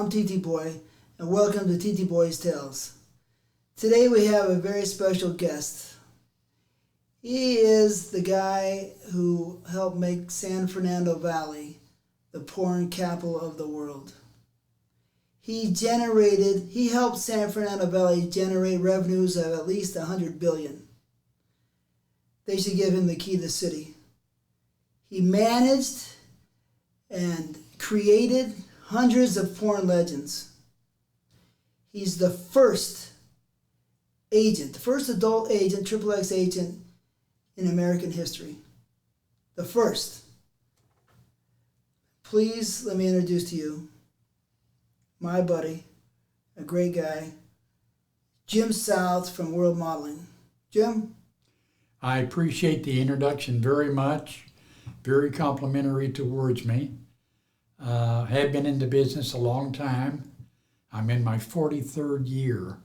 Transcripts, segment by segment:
I'm TTBoy, and welcome to TTBoy's Tales. Today we have a very special guest. He is the guy who helped make San Fernando Valley the porn capital of the world. He helped San Fernando Valley generate revenues of at least $100 billion. They should give him the key to the city. He managed and created hundreds of porn legends. He's the first agent, the first adult agent, XXX agent in American history. The first. Please let me introduce to you my buddy, a great guy, Jim South from World Modeling. Jim? I appreciate the introduction very much. Very complimentary towards me. Have been in the business a long time. I'm in my 43rd year,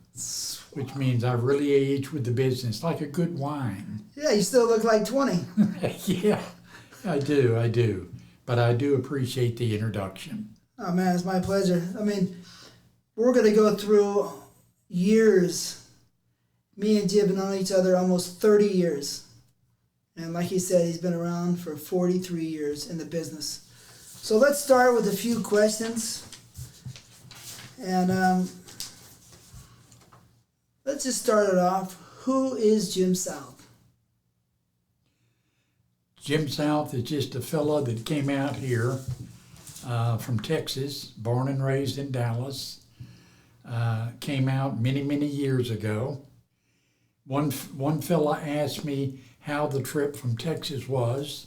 which means I've really aged with the business, like a good wine. Yeah, you still look like 20. Yeah, I do. But I do appreciate the introduction. Oh man, it's my pleasure. I mean, we're going to go through years. Me and Jim have known each other almost 30 years. And like he said, he's been around for 43 years in the business. So let's start with a few questions. And let's just start it off. Who is Jim South? Jim South is just a fella that came out here from Texas, born and raised in Dallas. Came out many, many years ago. One fella asked me how the trip from Texas was.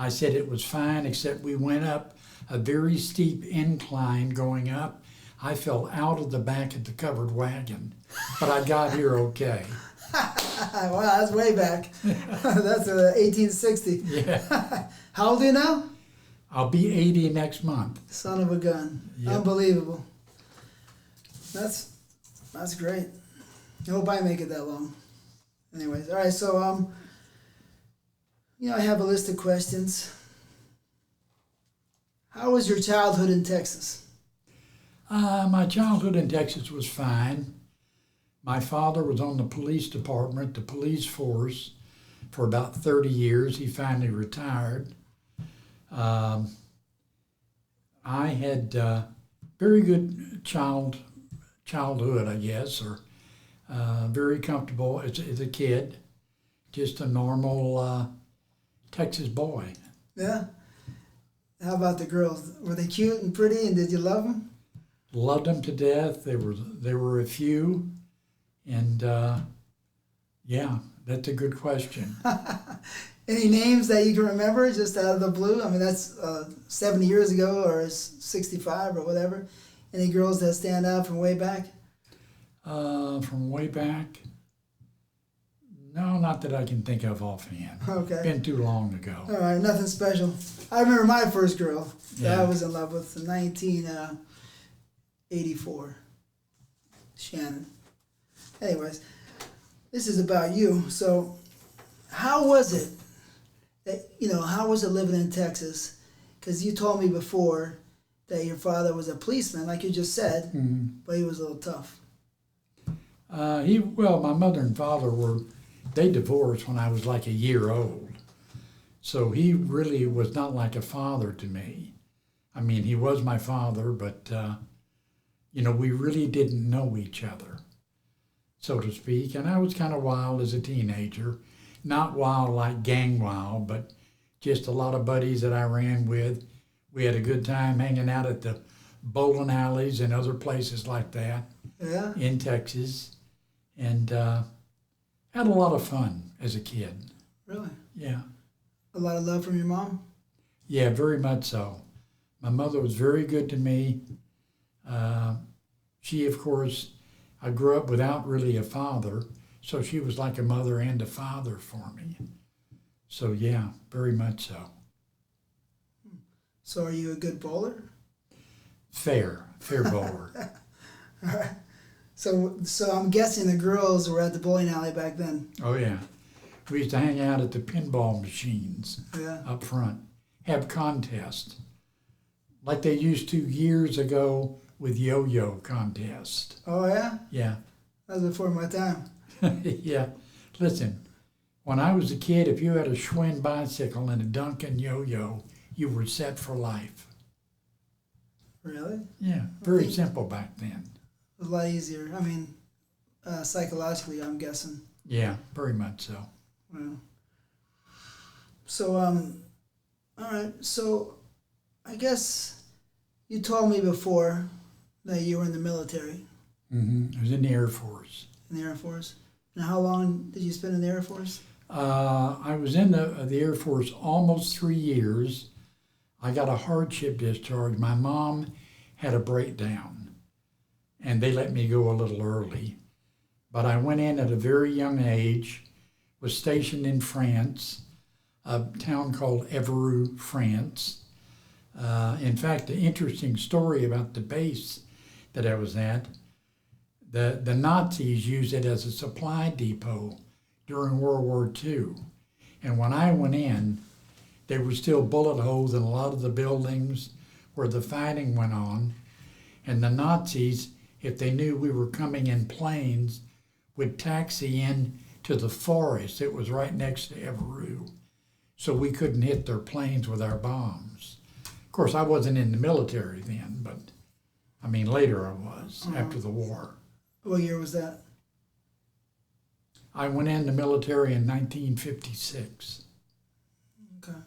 I said it was fine, except we went up a very steep incline going up. I fell out of the back of the covered wagon, but I got here okay. Wow, that's way back. That's 1860. Yeah. How old are you now? I'll be 80 next month. Son of a gun. Yep. Unbelievable. That's great. I hope I make it that long. Anyways, all right, so I have a list of questions. How was your childhood in Texas? My childhood in Texas was fine. My father was on the police department, the police force, for about 30 years. He finally retired. I had very good childhood, I guess, or very comfortable as a kid. Just a normal Texas boy. Yeah. How about the girls? Were they cute and pretty, and did you love them? Loved them to death. There were a few, and yeah, that's a good question. Any names that you can remember just out of the blue? I mean, that's 70 years ago or 65 or whatever. Any girls that stand out from way back? From way back? No, not that I can think of offhand. Okay. Been too long ago. All right, nothing special. I remember my first girl that Yeah. I was in love with in 1984. Shannon. Anyways, this is about you. So, how was it? How was it living in Texas? Because you told me before that your father was a policeman, like you just said, but he was a little tough. My mother and father they divorced when I was like a year old. So he really was not like a father to me. I mean, he was my father, but, we really didn't know each other, so to speak. And I was kind of wild as a teenager. Not wild like gang wild, but just a lot of buddies that I ran with. We had a good time hanging out at the bowling alleys and other places like that in Texas. And had a lot of fun as a kid. Really? Yeah. A lot of love from your mom? Yeah, very much so. My mother was very good to me. She, of course, I grew up without really a father, so she was like a mother and a father for me. So yeah, very much so. So are you a good bowler? Fair bowler. All right. So I'm guessing the girls were at the bowling alley back then. Oh yeah. We used to hang out at the pinball machines up front, have contests. Like they used to years ago with yo-yo contest. Oh, yeah? Yeah. That was before my time. Yeah. Listen, when I was a kid, if you had a Schwinn bicycle and a Duncan yo-yo, you were set for life. Really? Yeah. Very simple back then. It was a lot easier. I mean, psychologically, I'm guessing. Yeah, very much so. Well, so, all right. So, I guess you told me before that you were in the military. Mm-hmm. I was in the Air Force. In the Air Force. And how long did you spend in the Air Force? I was in the Air Force almost 3 years. I got a hardship discharge. My mom had a breakdown, and they let me go a little early. But I went in at a very young age, was stationed in France, a town called Évreux, France. In fact, the interesting story about the base that I was at, the Nazis used it as a supply depot during World War II. And when I went in, there were still bullet holes in a lot of the buildings where the fighting went on. And the Nazis, if they knew we were coming in planes, would taxi in to the forest. It was right next to Évreux. So we couldn't hit their planes with our bombs. Of course, I wasn't in the military then, but I mean, later I was, after the war. What year was that? I went in the military in 1956. Okay.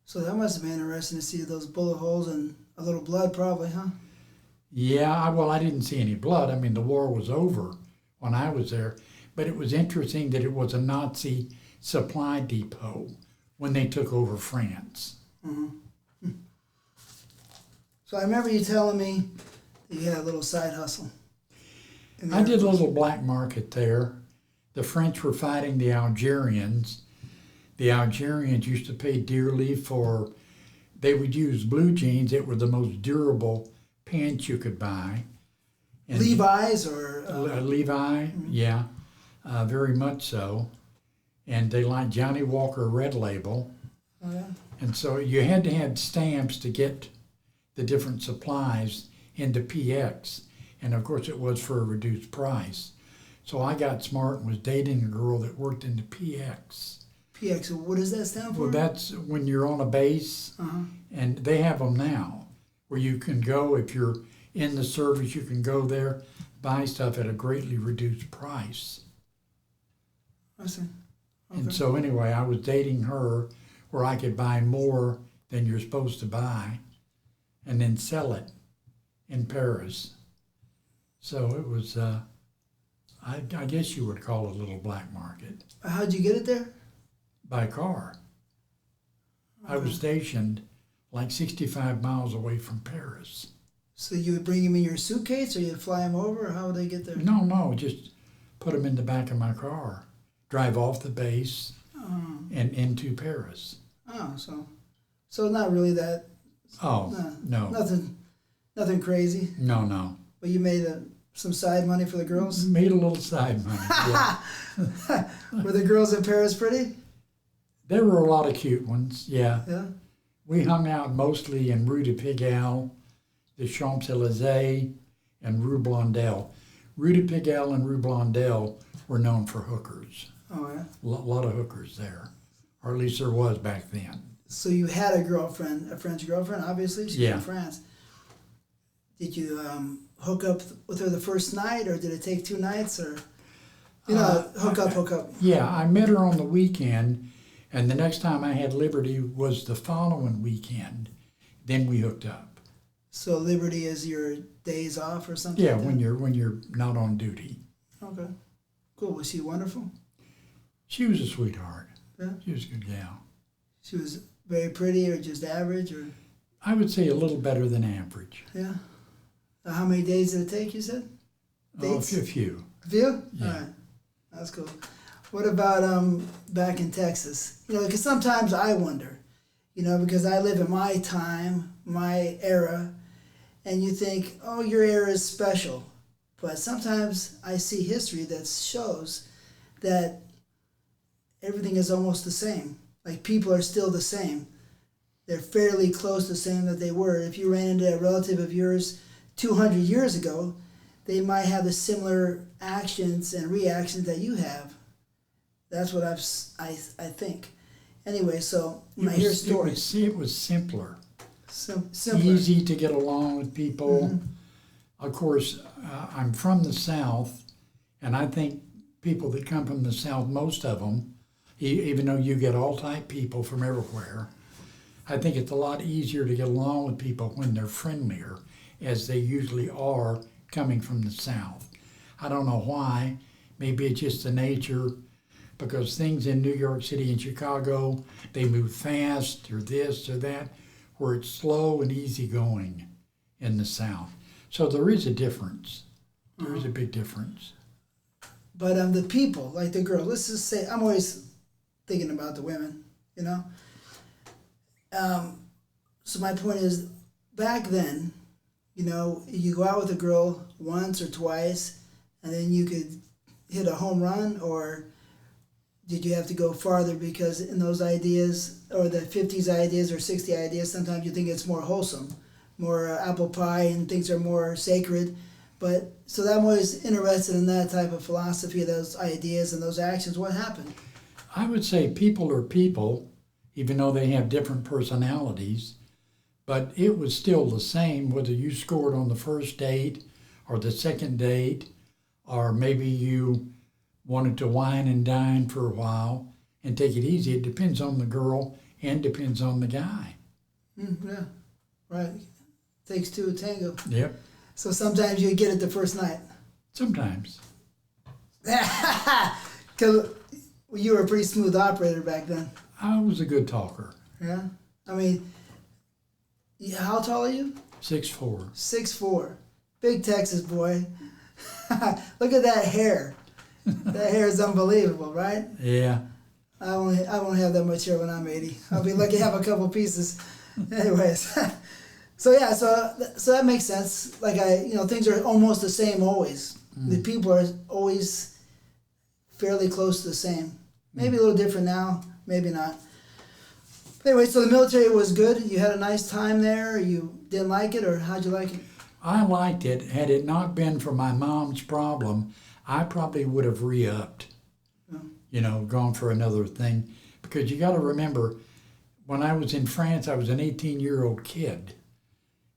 So that must have been interesting to see those bullet holes and a little blood probably, huh? Yeah, well, I didn't see any blood. I mean, the war was over when I was there. But it was interesting that it was a Nazi supply depot when they took over France. Mm-hmm. So I remember you telling me that you had a little side hustle. I did a little black market there. The French were fighting the Algerians. The Algerians used to pay dearly for, they would use blue jeans that were the most durable pants you could buy. And Levi's or? Levi, mm-hmm. Yeah, very much so. And they liked Johnny Walker Red Label. Oh, yeah. And so you had to have stamps to get the different supplies into PX. And of course it was for a reduced price. So I got smart and was dating a girl that worked in the PX. PX, what does that stand for? Well, that's when you're on a base, and they have them now, where you can go, if you're in the service, you can go there, buy stuff at a greatly reduced price. I see. Okay. And so anyway, I was dating her where I could buy more than you're supposed to buy and then sell it in Paris. So it was, I guess you would call it a little black market. How'd you get it there? By car. I was stationed like 65 miles away from Paris. So you would bring them in your suitcase, or you'd fly them over, or how would they get there? No, just put them in the back of my car, drive off the base, and into Paris. Oh, so not really that. Oh, no. Nothing crazy. No. But you made some side money for the girls? Made a little side money, yeah. Were the girls in Paris pretty? There were a lot of cute ones, yeah. Yeah. We hung out mostly in Rue de Pigalle, the Champs-Élysées, and Rue Blondel. Rue de Pigalle and Rue Blondel were known for hookers. Oh, yeah? A lot of hookers there, or at least there was back then. So you had a girlfriend, a French girlfriend, obviously? She's Yeah. in France. Did you hook up with her the first night, or did it take 2 nights, or, hook up? Yeah, I met her on the weekend, and the next time I had liberty was the following weekend. Then we hooked up. So Liberty is your days off or something? Yeah, like when you're not on duty. Okay. Cool. Was she wonderful? She was a sweetheart. Yeah. She was a good gal. She was very pretty, or just average, or? I would say a little better than average. Yeah. How many days did it take, you said? Dates? Oh, a few. A few? Yeah. All right. That's cool. What about back in Texas? Because sometimes I wonder, because I live in my time, my era, and you think, oh, your era is special. But sometimes I see history that shows that everything is almost the same. Like, people are still the same. They're fairly close to the same that they were. If you ran into a relative of yours 200 years ago, they might have the similar actions and reactions that you have. That's what I think. Anyway, so when I hear stories, it was simpler. Simpler. Easy to get along with people. Of course, I'm from the South, and I think people that come from the South, most of them, even though you get all type people from everywhere, I think it's a lot easier to get along with people when they're friendlier, as they usually are coming from the South. I don't know why. Maybe it's just the nature, because things in New York City and Chicago, they move fast or this or that, where it's slow and easygoing in the South. So there is a difference. There is a big difference. But the people, like the girl, let's just say, I'm always thinking about the women, you know? So my point is, back then, you know, you go out with a girl once or twice, and then you could hit a home run, or did you have to go farther because in those ideas, or the 50s ideas or 60 ideas, sometimes you think it's more wholesome, more apple pie, and things are more sacred. But so I'm always interested in that type of philosophy, those ideas and those actions. What happened? I would say people are people, even though they have different personalities, but it was still the same whether you scored on the first date or the second date, or maybe you wanted to wine and dine for a while and take it easy. It depends on the girl and depends on the guy. Yeah, right. Takes two to tango. Yep. So sometimes you get it the first night. Sometimes. Because you were a pretty smooth operator back then. I was a good talker. Yeah? I mean, how tall are you? 6'4". 6'4". Big Texas boy. Look at that hair. That hair is unbelievable, right? Yeah. I won't have that much hair when I'm 80. I'll be lucky to have a couple pieces. Anyways. So yeah, so that makes sense. Like things are almost the same always. The people are always fairly close to the same. Maybe a little different now, maybe not. Anyway, so the military was good. You had a nice time there. You didn't like it, or how'd you like it? I liked it. Had it not been for my mom's problem, I probably would have re-upped. Gone for another thing. Because you got to remember, when I was in France, I was an 18-year-old kid.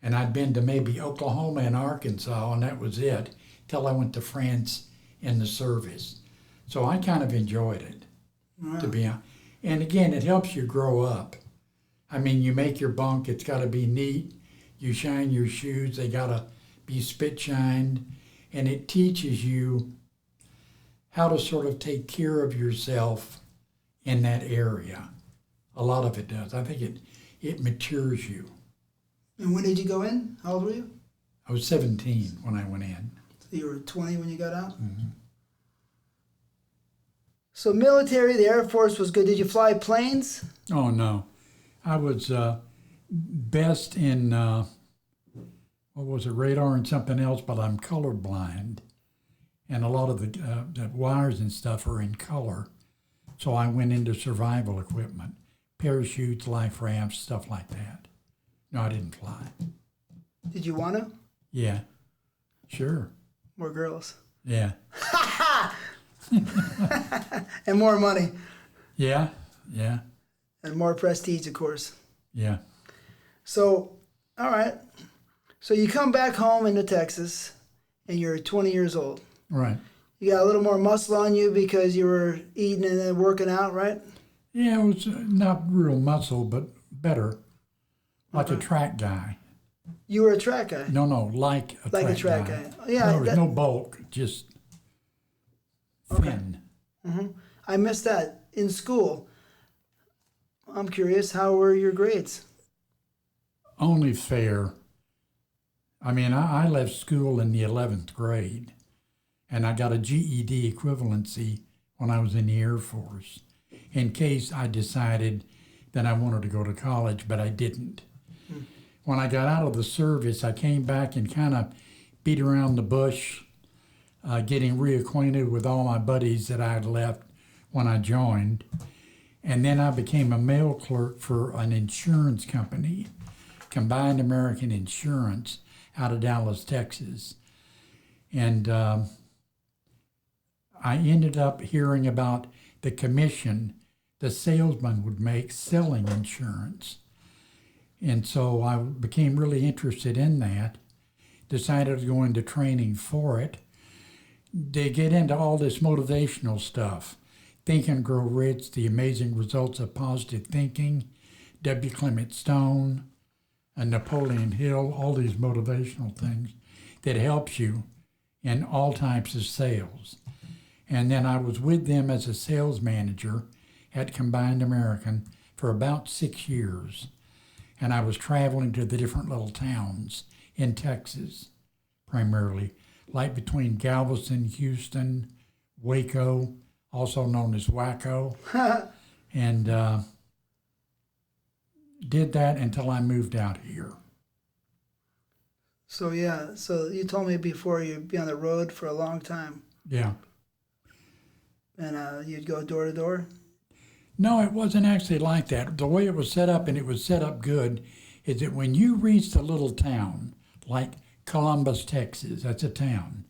And I'd been to maybe Oklahoma and Arkansas, and that was it, till I went to France in the service. So I kind of enjoyed it, to be honest. And again, it helps you grow up. I mean, you make your bunk, it's got to be neat. You shine your shoes, they got to be spit shined. And it teaches you how to sort of take care of yourself in that area. A lot of it does. I think it matures you. And when did you go in? How old were you? I was 17 when I went in. So you were 20 when you got out? Mm-hmm. So military, the Air Force was good. Did you fly planes? Oh, no. I was best in, radar and something else, but I'm colorblind. And a lot of the wires and stuff are in color. So I went into survival equipment, parachutes, life rafts, stuff like that. No, I didn't fly. Did you want to? Yeah, sure. More girls. Yeah. And more money. Yeah. And more prestige, of course. Yeah. So, all right. So you come back home into Texas, and you're 20 years old. Right. You got a little more muscle on you because you were eating and then working out, right? Yeah, it was not real muscle, but better. Like a track guy. You were a track guy? No, like a track guy. Yeah. There was no bulk, just thin. Mm-hmm. I missed that. In school, I'm curious, how were your grades? Only fair. I mean, I left school in the 11th grade, and I got a GED equivalency when I was in the Air Force, in case I decided that I wanted to go to college, but I didn't. When I got out of the service, I came back and kind of beat around the bush, getting reacquainted with all my buddies that I had left when I joined. And then I became a mail clerk for an insurance company, Combined American Insurance, out of Dallas, Texas. And I ended up hearing about the commission the salesman would make selling insurance. And so I became really interested in that, decided to go into training for it. They get into all this motivational stuff. Think and Grow Rich, The Amazing Results of Positive Thinking, W. Clement Stone, and Napoleon Hill, all these motivational things that helps you in all types of sales. And then I was with them as a sales manager at Combined American for about 6 years. And I was traveling to the different little towns in Texas, primarily, like between Galveston, Houston, Waco, also known as Waco, and did that until I moved out here. So you told me before you'd be on the road for a long time. Yeah. And you'd go door to door? No, it wasn't actually like that. The way it was set up, and it was set up good, is that when you reached a little town, like Columbus, Texas, that's a town,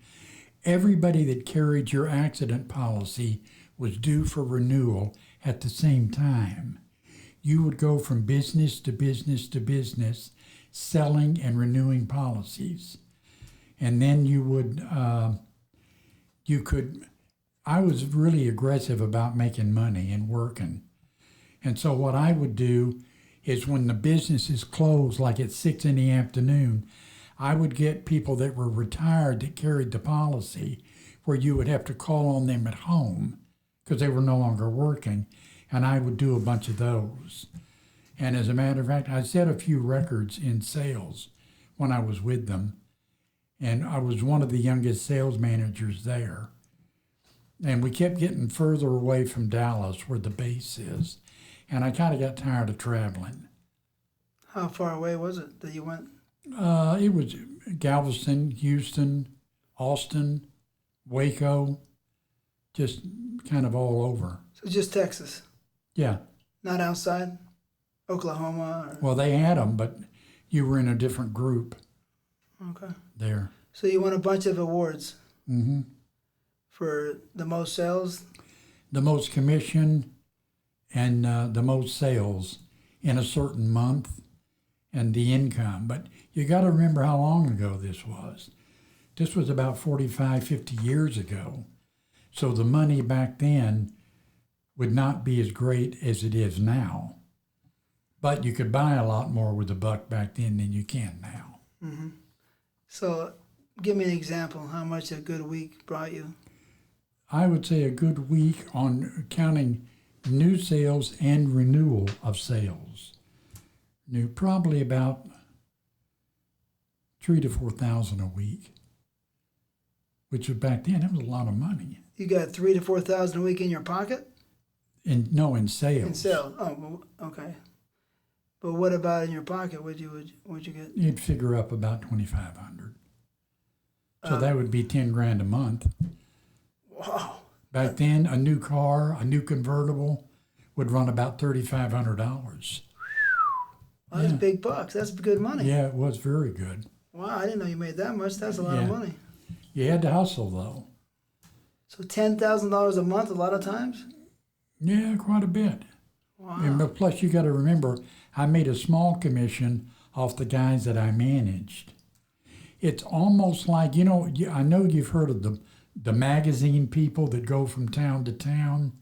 everybody that carried your accident policy was due for renewal at the same time. You would go from business to business to business, selling and renewing policies. And then you would, I was really aggressive about making money and working. And so what I would do is when the business is closed, like at 6 in the afternoon, I would get people that were retired that carried the policy where you would have to call on them at home because they were no longer working, and I would do a bunch of those. And as a matter of fact, I set a few records in sales when I was with them, and I was one of the youngest sales managers there. And we kept getting further away from Dallas where the base is, and I kind of got tired of traveling. How far away was it that you went? It was Galveston, Houston, Austin, Waco, just kind of all over. So just Texas? Yeah. Not outside? Oklahoma? Or... Well, they had them, but you were in a different group. Okay. There. So you won a bunch of awards? Mm-hmm. For the most sales? The most commission and the most sales in a certain month and the income. But you got to remember how long ago this was. This was about 45, 50 years ago. So the money back then would not be as great as it is now. But you could buy a lot more with a buck back then than you can now. Mm-hmm. So give me an example how much a good week brought you. I would say a good week on counting new sales and renewal of sales. Knew probably about 3,000 to 4,000 a week, which was back then, it was a lot of money. You got 3,000 to 4,000 a week in your pocket? In sales. In sales. Oh, okay. But what about in your pocket? What'd you get? You'd figure up about 2,500. So that would be 10 grand a month. Wow. Back then, a new car, a new convertible would run about $3,500. Well, that's big bucks. That's good money. Yeah, it was very good. Wow, I didn't know you made that much. That's a lot of money. You had to hustle, though. So $10,000 a month a lot of times? Yeah, quite a bit. Wow. And plus, you got to remember, I made a small commission off the guys that I managed. It's almost like, I know you've heard of the magazine people that go from town to town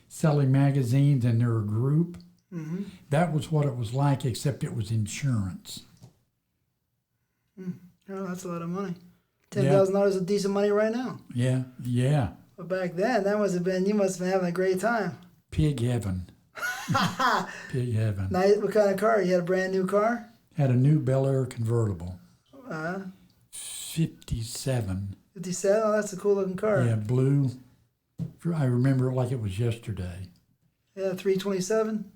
selling magazines, and they're a group. Mm-hmm. That was what it was like, except it was insurance. Oh, that's a lot of money. $10,000 is decent money right now. Yeah. But back then, you must have been having a great time. Pig heaven. Pig heaven. Nice. What kind of car? You had a brand new car? Had a new Bel Air convertible. 57. 57? Oh, that's a cool looking car. Yeah, blue. I remember it like it was yesterday. Yeah, 327?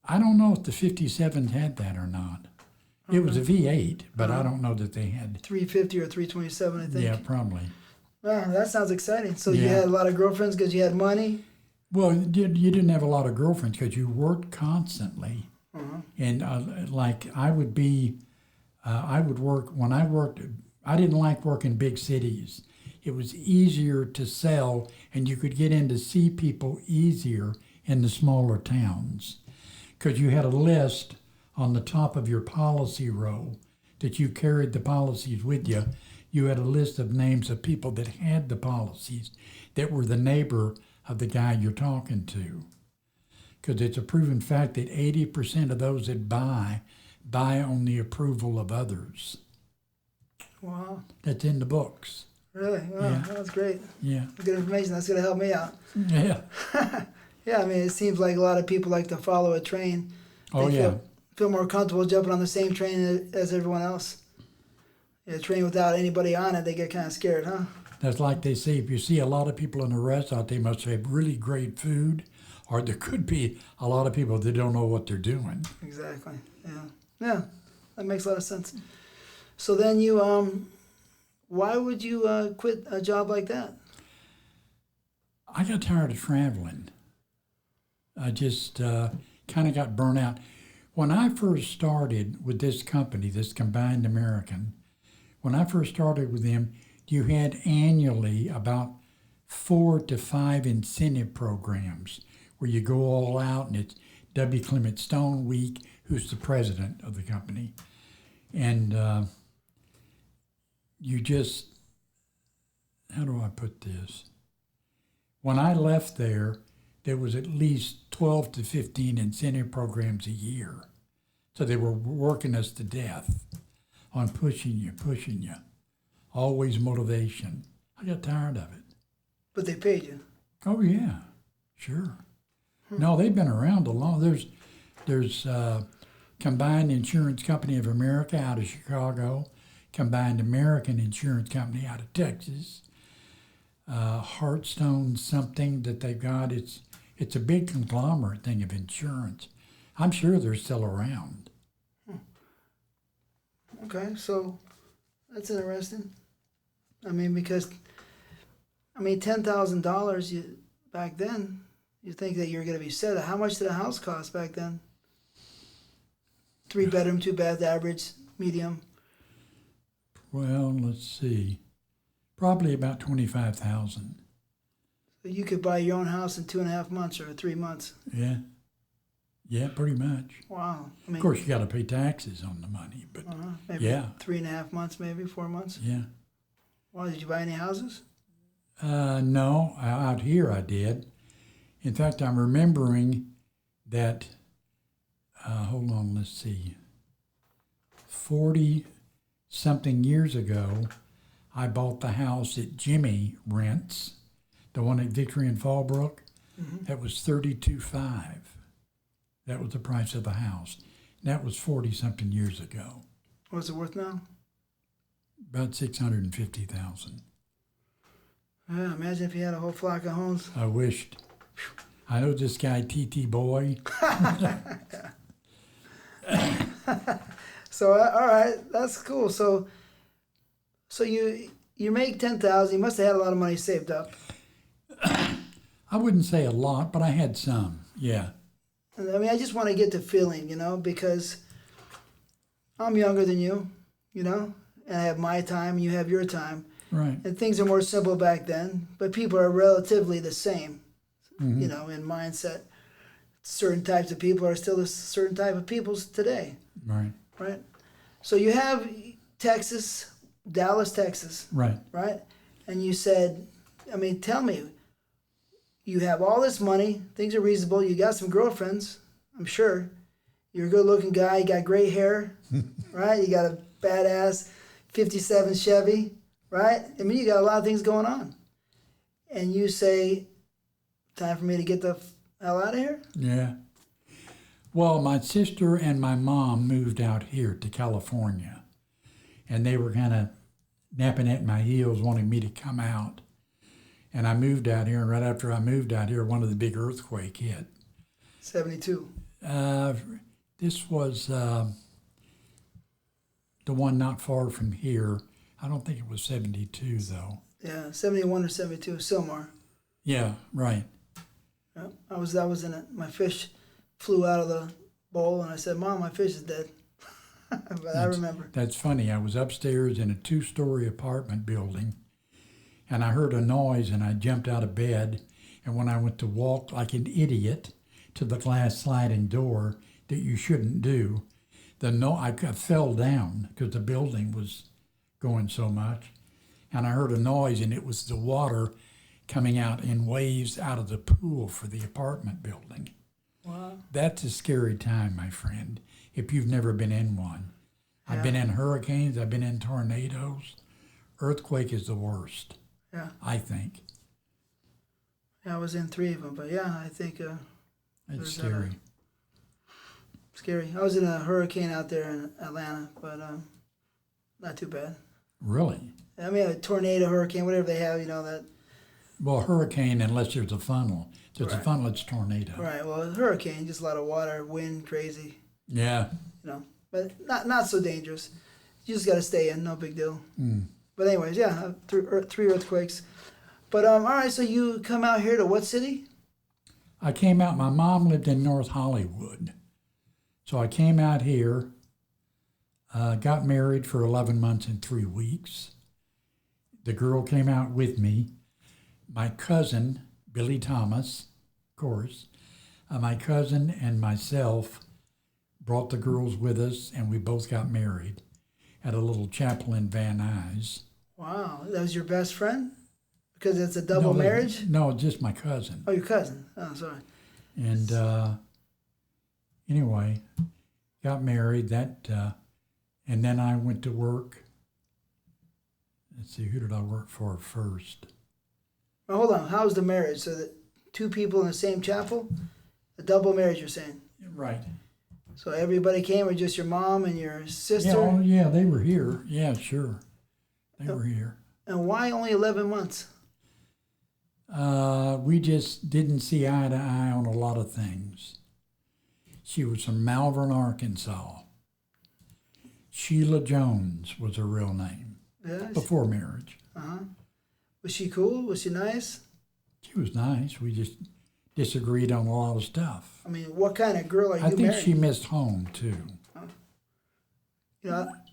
I don't know if the 57 had that or not. It was a V8, but I don't know that they had. 350 or 327, I think. Yeah, probably. Oh, that sounds exciting. So you had a lot of girlfriends because you had money? Well, you didn't have a lot of girlfriends because you worked constantly. And like I would be I would work, when I worked, I didn't like working big cities. It was easier to sell, and you could get in to see people easier in the smaller towns because you had a list on the top of your policy roll that you carried the policies with you. You had a list of names of people that had the policies that were the neighbor of the guy you're talking to. Because it's a proven fact that 80% of those that buy on the approval of others. Wow. That's in the books. Really? Wow, Yeah. That's great. Yeah. Good information. That's going to help me out. Yeah. Yeah, I mean, it seems like a lot of people like to follow a train. Oh, They yeah. feel more comfortable jumping on the same train as everyone else. A train without anybody on it, they get kind of scared, huh? That's like they say, if you see a lot of people in a restaurant, they must have really great food, or there could be a lot of people that don't know what they're doing. Exactly. Yeah. Yeah, that makes a lot of sense. So then you, why would you quit a job like that? I got tired of traveling. I just kind of got burnt out. When I first started with this company, this Combined American, when I first started with them, you had annually about 4 to 5 incentive programs where you go all out, and it's W. Clement Stone Week, who's the president of the company. And you just, how do I put this? When I left there was at least 12 to 15 incentive programs a year. So they were working us to death on pushing you. Always motivation. I got tired of it. But they paid you. Oh, yeah, sure. No, they've been around a long. There's Combined Insurance Company of America out of Chicago, Combined American Insurance Company out of Texas, Heartstone something that they've got. It's a big conglomerate thing of insurance. I'm sure they're still around. Okay, so that's interesting. I mean, because $10,000 you back then, you think that you're going to be set. How much did a house cost back then? 3 bedroom, 2 bath, average, medium. Well, let's see. Probably about 25,000. So you could buy your own house in 2.5 months or 3 months. Yeah. Yeah, pretty much. Wow. I mean, Of course, you got to pay taxes on the money, but maybe yeah. 3.5 months, maybe 4 months. Yeah. Wow, did you buy any houses? No, out here I did. In fact, I'm remembering that, hold on, let's see, 40-something years ago, I bought the house that Jimmy rents, the one at Victory and Fallbrook. Mm-hmm. That was $32,500. That was the price of the house. That was 40-something years ago. What's it worth now? About $650,000. Yeah, imagine if you had a whole flock of homes. I wished. I know this guy, TTBoy. So, all right, that's cool. So you make $10,000. You must have had a lot of money saved up. I wouldn't say a lot, but I had some. Yeah. I mean, I just want to get the feeling, because I'm younger than you, and I have my time, you have your time. Right. And things are more simple back then, but people are relatively the same, Mm-hmm. in mindset. Certain types of people are still a certain type of people today. Right. Right? So you have Texas, Dallas, Texas. Right. Right? And you said, tell me, you have all this money, things are reasonable, you got some girlfriends, I'm sure. You're a good-looking guy, you got great hair, right? You got a badass 57 Chevy, right? You got a lot of things going on. And you say, time for me to get the hell out of here? Yeah. Well, my sister and my mom moved out here to California, and they were kind of napping at my heels, wanting me to come out. And I moved out here, and right after I moved out here, one of the big earthquake hit. 72. This was the one not far from here. I don't think it was 72, though. Yeah, 71 or 72, Silmar. Yeah, right. Yeah, I was in it. My fish flew out of the bowl, and I said, Mom, my fish is dead. I remember. That's funny. I was upstairs in a 2-story apartment building, and I heard a noise, and I jumped out of bed. And when I went to walk like an idiot to the glass sliding door that you shouldn't do, I fell down because the building was going so much. And I heard a noise, and it was the water coming out in waves out of the pool for the apartment building. Wow. That's a scary time, my friend, if you've never been in one. Yeah. I've been in hurricanes, I've been in tornadoes. Earthquake is the worst, Yeah. I think. Yeah, I was in 3 of them, but yeah, I think It's scary. Scary. I was in a hurricane out there in Atlanta, but not too bad. Really? I mean, a tornado, hurricane, whatever they have, that. Well, hurricane, unless there's a funnel. If there's a Right. funnel, it's tornado. Right. Well, a hurricane, just a lot of water, wind, crazy. Yeah. But not so dangerous. You just got to stay in, no big deal. Mm. But anyways, yeah, 3 earthquakes. But all right, so you come out here to what city? I came out, my mom lived in North Hollywood. So I came out here, got married for 11 months and 3 weeks. The girl came out with me. My cousin, Billy Thomas, of course, my cousin and myself brought the girls with us, and we both got married at a little chapel in Van Nuys. Wow, that was your best friend? Because it's a double marriage? No, just my cousin. Oh, your cousin. Oh, sorry. And anyway, got married, and then I went to work. Let's see, who did I work for first? Well, hold on. How was the marriage? So that 2 people in the same chapel? A double marriage, you're saying? Right. So everybody came, or just your mom and your sister? Yeah, they were here. Yeah, sure. They were here. And why only 11 months? We just didn't see eye to eye on a lot of things. She was from Malvern, Arkansas. Sheila Jones was her real name. Yes. Before marriage. Uh-huh. Was she cool? Was she nice? She was nice. We just disagreed on a lot of stuff. I mean, what kind of girl are you I think marrying? she missed home, too.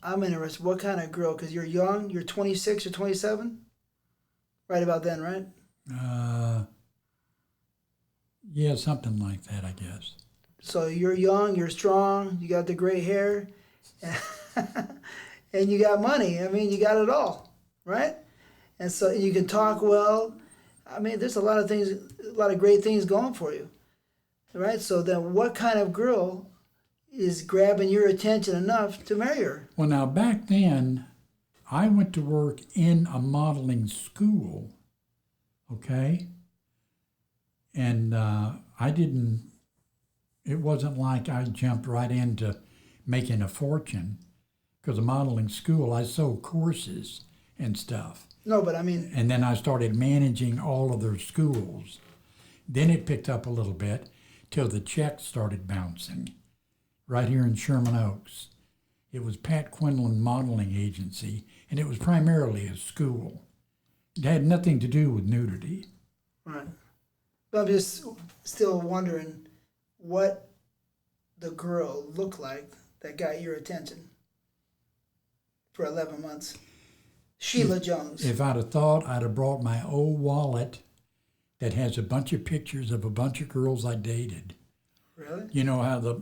I'm interested. What kind of girl? Because you're young. You're 26 or 27? Right about then, right? Yeah, something like that, I guess. So you're young, you're strong, you got the gray hair, and you got money. I mean, you got it all, right? And so you can talk well. I mean, there's a lot of things, a lot of great things going for you, right? So then what kind of girl is grabbing your attention enough to marry her? Well, now, back then, I went to work in a modeling school, okay? And it wasn't like I jumped right into making a fortune, because a modeling school, I sold courses and stuff. No, but I mean... And then I started managing all of their schools. Then it picked up a little bit till the checks started bouncing right here in Sherman Oaks. It was Pat Quinlan Modeling Agency, and it was primarily a school. It had nothing to do with nudity. Right. But I'm just still wondering what the girl looked like that got your attention for 11 months. Sheila Jones. If I'd have thought, I'd have brought my old wallet that has a bunch of pictures of a bunch of girls I dated. Really? You know how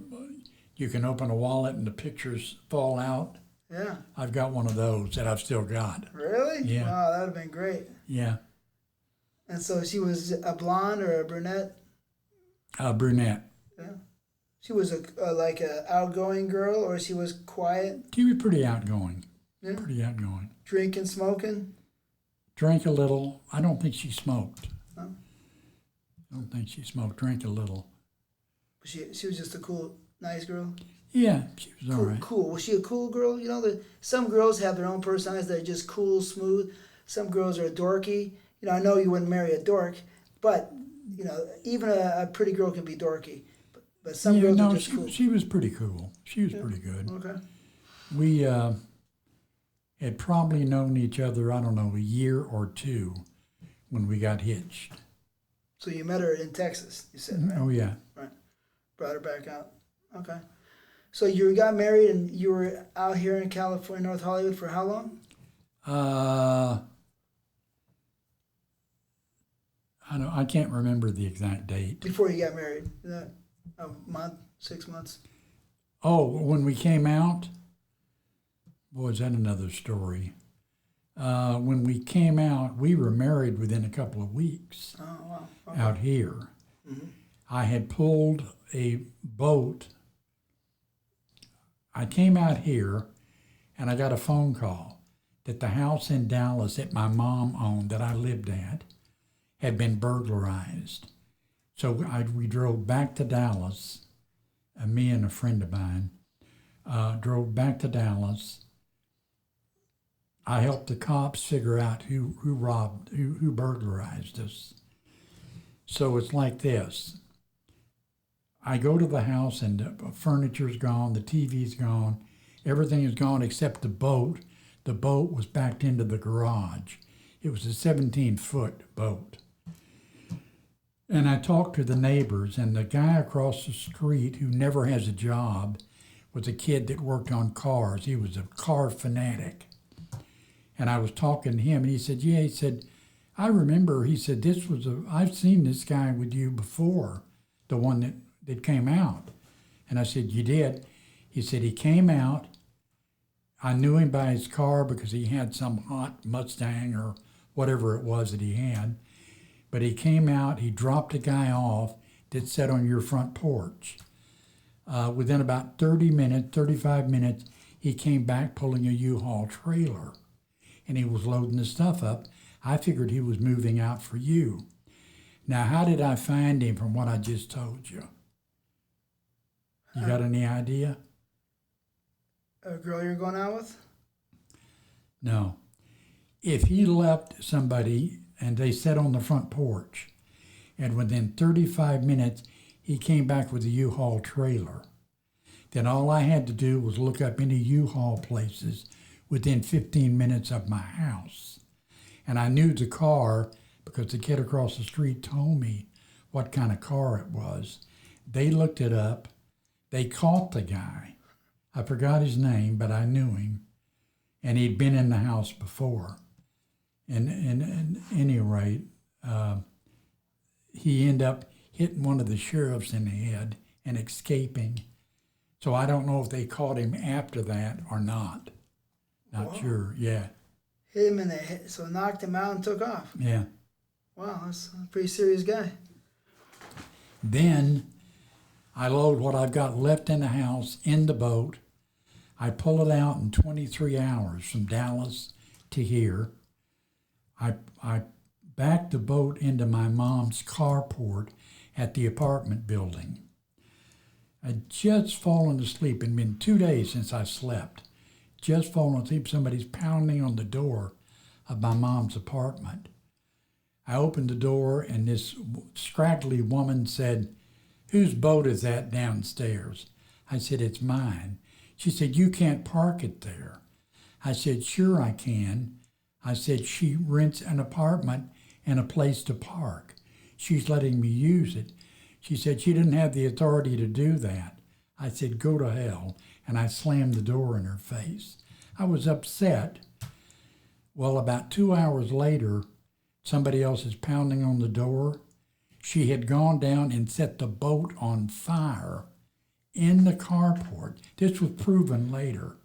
you can open a wallet and the pictures fall out? Yeah. I've got one of those that I've still got. Really? Yeah. Wow, that would have been great. Yeah. And so she was a blonde or a brunette? Brunette. Yeah. She was like a outgoing girl, or she was quiet? She was pretty outgoing. Yeah. Pretty outgoing. Drinking, smoking? Drank a little. I don't think she smoked. Oh. I don't think she smoked. Drank a little. She was just a cool, nice girl? Yeah, she was all Cool, right. cool. Was she a cool girl? You know, some girls have their own personalities that are just cool, smooth. Some girls are dorky. You know, I know you wouldn't marry a dork, but, you know, even a pretty girl can be dorky. But some girls are just cool. She was pretty cool. She was pretty good. Okay. We had probably known each other, I don't know, a year or two when we got hitched. So you met her in Texas, you said, right? Oh, yeah. Right. Brought her back out. Okay. So you got married and you were out here in California, North Hollywood, for how long? I can't remember the exact date. Before you got married? Is that a month, 6 months? Oh, when we came out? Boy, is that another story. When we came out, we were married within a couple of weeks. Oh, wow. Okay. Out here. Mm-hmm. I had pulled a boat. I came out here and I got a phone call that the house in Dallas that my mom owned, that I lived at, had been burglarized. So we drove back to Dallas, me and a friend of mine drove back to Dallas. I helped the cops figure out who burglarized us. So it's like this. I go to the house and the furniture's gone, the TV's gone, everything is gone except the boat. The boat was backed into the garage. It was a 17-foot boat. And I talked to the neighbors, and the guy across the street who never has a job was a kid that worked on cars. He was a car fanatic. And I was talking to him, and he said, yeah, he said, I remember, he said, I've seen this guy with you before, the one that came out. And I said, you did? He said, he came out. I knew him by his car because he had some hot Mustang or whatever it was that he had. But he came out, he dropped a guy off that sat on your front porch. Within about 35 minutes, he came back pulling a U-Haul trailer. And he was loading the stuff up. I figured he was moving out for you. Now, how did I find him from what I just told you? You got any idea? A girl you're going out with? No. If he left somebody and they sat on the front porch, and within 35 minutes, he came back with a U-Haul trailer, then all I had to do was look up any U-Haul places within 15 minutes of my house. And I knew the car because the kid across the street told me what kind of car it was. They looked it up. They caught the guy. I forgot his name, but I knew him. And he'd been in the house before. And at any rate, he ended up hitting one of the sheriffs in the head and escaping. So I don't know if they caught him after that or not. Not sure, yeah. Hit him in the head, so knocked him out and took off. Yeah. Wow, that's a pretty serious guy. Then I load what I've got left in the house in the boat. I pull it out in 23 hours from Dallas to here. I back the boat into my mom's carport at the apartment building. I'd just fallen asleep. It'd been 2 days since I slept. Just fallen asleep. Somebody's pounding on the door of my mom's apartment. I opened the door and this scraggly woman said, "Whose boat is that downstairs?" I said, "It's mine." She said, "You can't park it there." I said, "Sure I can." I said, "She rents an apartment and a place to park. She's letting me use it." She said she didn't have the authority to do that. I said, "Go to hell." And I slammed the door in her face. I was upset. Well, about 2 hours later, somebody else is pounding on the door. She had gone down and set the boat on fire in the carport. This was proven later.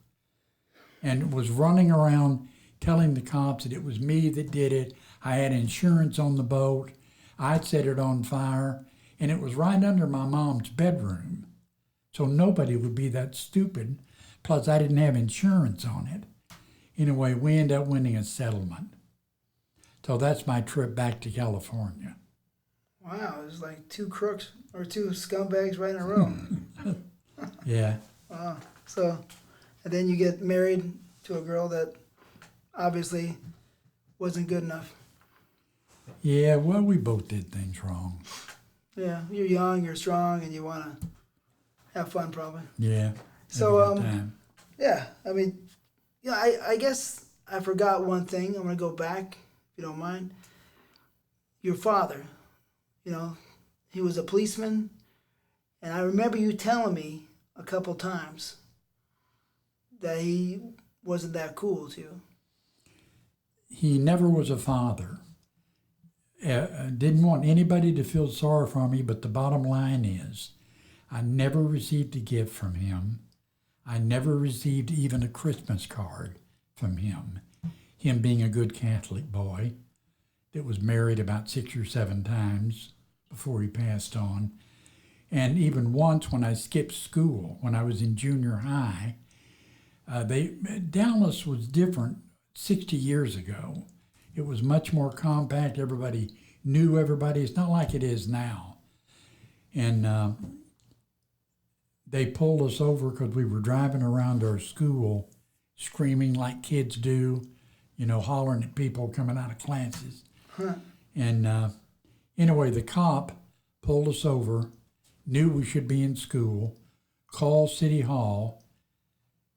And was running around telling the cops that it was me that did it. I had insurance on the boat. I'd set it on fire. And it was right under my mom's bedroom. So nobody would be that stupid. Plus, I didn't have insurance on it. Anyway, we ended up winning a settlement. So that's my trip back to California. Wow, it was like two crooks or two scumbags right in a row. Yeah. Wow. So, and then you get married to a girl that obviously wasn't good enough. Yeah, well, we both did things wrong. Yeah, you're young, you're strong, and you want to have fun probably. Yeah. So, yeah, I mean, yeah, I guess I forgot one thing. I'm going to go back, if you don't mind. Your father, you know, he was a policeman, and I remember you telling me a couple times that he wasn't that cool to you. He never was a father. Didn't want anybody to feel sorry for me, but the bottom line is I never received a gift from him. I never received even a Christmas card from him. Him being a good Catholic boy that was married about 6 or 7 times before he passed on. And even once when I skipped school, when I was in junior high, Dallas was different 60 years ago. It was much more compact. Everybody knew everybody. It's not like it is now. And they pulled us over because we were driving around our school screaming like kids do, hollering at people coming out of classes. Huh. And anyway, the cop pulled us over, knew we should be in school, called City Hall,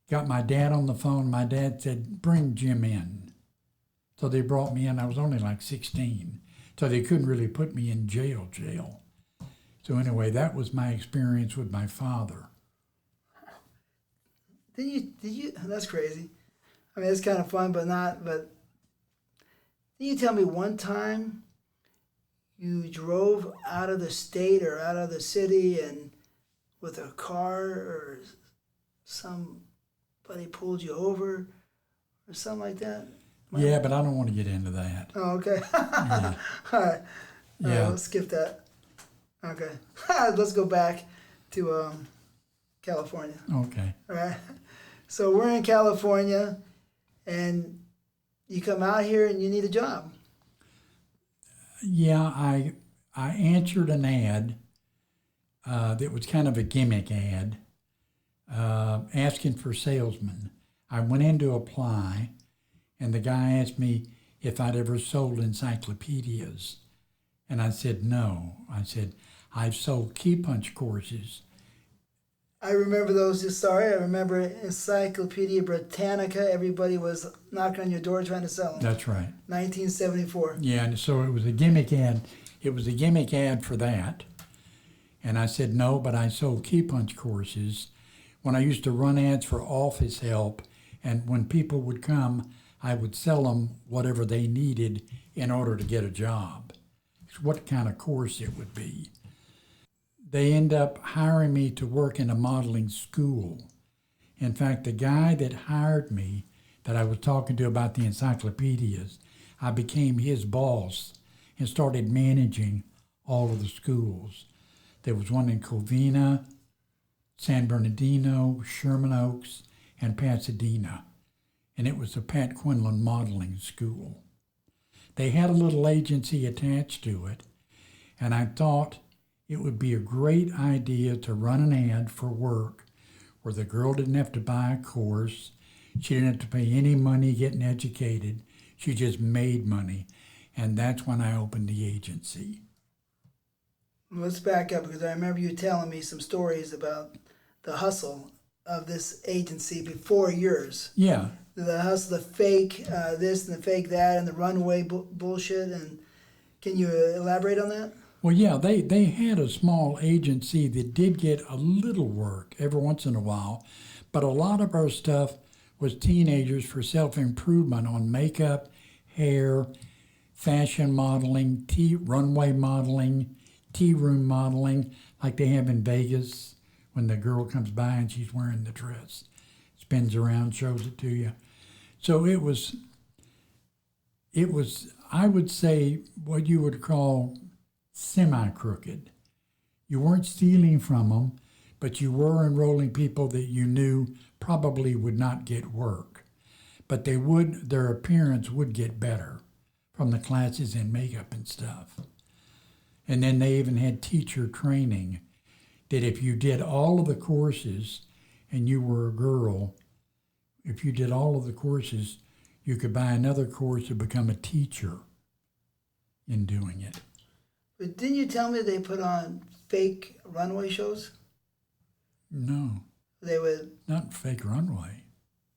got my dad on the phone. My dad said, "Bring Jim in." So they brought me in. I was only like 16, so they couldn't really put me in jail. So anyway, that was my experience with my father. Did you? That's crazy. I mean, it's kind of fun, but did you tell me one time you drove out of the state or out of the city and with a car or somebody pulled you over or something like that? Yeah, but I don't want to get into that. Oh, okay. Yeah. All right. Yeah. Let's skip that. Okay. Let's go back to California. Okay. All right. So we're in California, and you come out here and you need a job. Yeah, I answered an ad that was kind of a gimmick ad, asking for salesmen. I went in to apply, and the guy asked me if I'd ever sold encyclopedias. And I said, no. I said, I've sold key punch courses. I remember those. Sorry, I remember Encyclopedia Britannica. Everybody was knocking on your door trying to sell them. That's right. 1974. Yeah, and so it was a gimmick ad. It was a gimmick ad for that. And I said, no, but I sold key punch courses. When I used to run ads for office help, and when people would come, I would sell them whatever they needed in order to get a job. What kind of course it would be. They end up hiring me to work in a modeling school. In fact, the guy that hired me, that I was talking to about the encyclopedias, I became his boss and started managing all of the schools. There was one in Covina, San Bernardino, Sherman Oaks, and Pasadena. And it was the Pat Quinlan Modeling School. They had a little agency attached to it, and I thought it would be a great idea to run an ad for work where the girl didn't have to buy a course, she didn't have to pay any money getting educated, she just made money. And that's when I opened the agency. Let's back up, because I remember you telling me some stories about the hustle of this agency before yours. Yeah. The hustle, the fake this and the fake that, and the runway bullshit. And can you elaborate on that? Well, yeah, they had a small agency that did get a little work every once in a while, but a lot of our stuff was teenagers for self-improvement on makeup, hair, fashion modeling, runway modeling, tea room modeling, like they have in Vegas when the girl comes by and she's wearing the dress, spins around, shows it to you. So it was, I would say, what you would call semi-crooked. You weren't stealing from them, but you were enrolling people that you knew probably would not get work. But their appearance would get better from the classes in makeup and stuff. And then they even had teacher training that if you did all of the courses and you were a girl, if you did all of the courses, you could buy another course to become a teacher in doing it. But didn't you tell me they put on fake runway shows? No. They would. Not fake runway.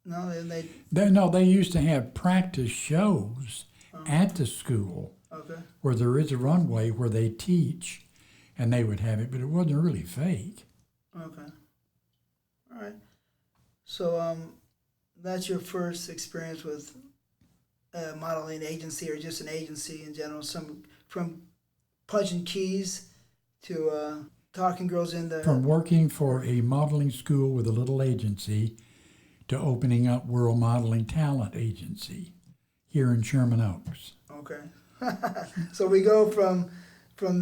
No, they. They used to have practice shows at the school. Okay. Where there is a runway where they teach, and they would have it, but it wasn't really fake. Okay. All right. So that's your first experience with a modeling agency or just an agency in general. Some from punching keys to talking girls in the. From working for a modeling school with a little agency to opening up World Modeling Talent Agency here in Sherman Oaks. Okay. So we go from I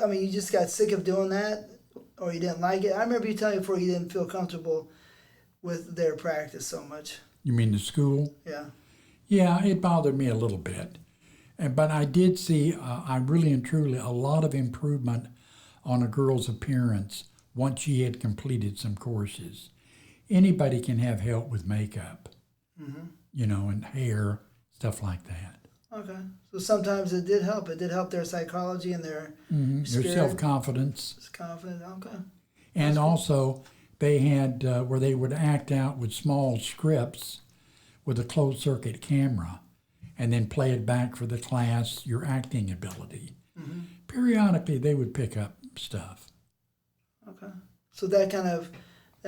mean, you just got sick of doing that, or you didn't like it. I remember you telling me before you didn't feel comfortable with their practice so much. You mean the school? Yeah. Yeah, it bothered me a little bit. But I did see, I really and truly, a lot of improvement on a girl's appearance once she had completed some courses. Anybody can have help with makeup, and hair, stuff like that. Okay. So sometimes it did help. It did help their psychology and their Their self-confidence. confidence. Okay. And also, they had where they would act out with small scripts with a closed-circuit camera and then play it back for the class, your acting ability. Periodically, they would pick up stuff. Okay. So that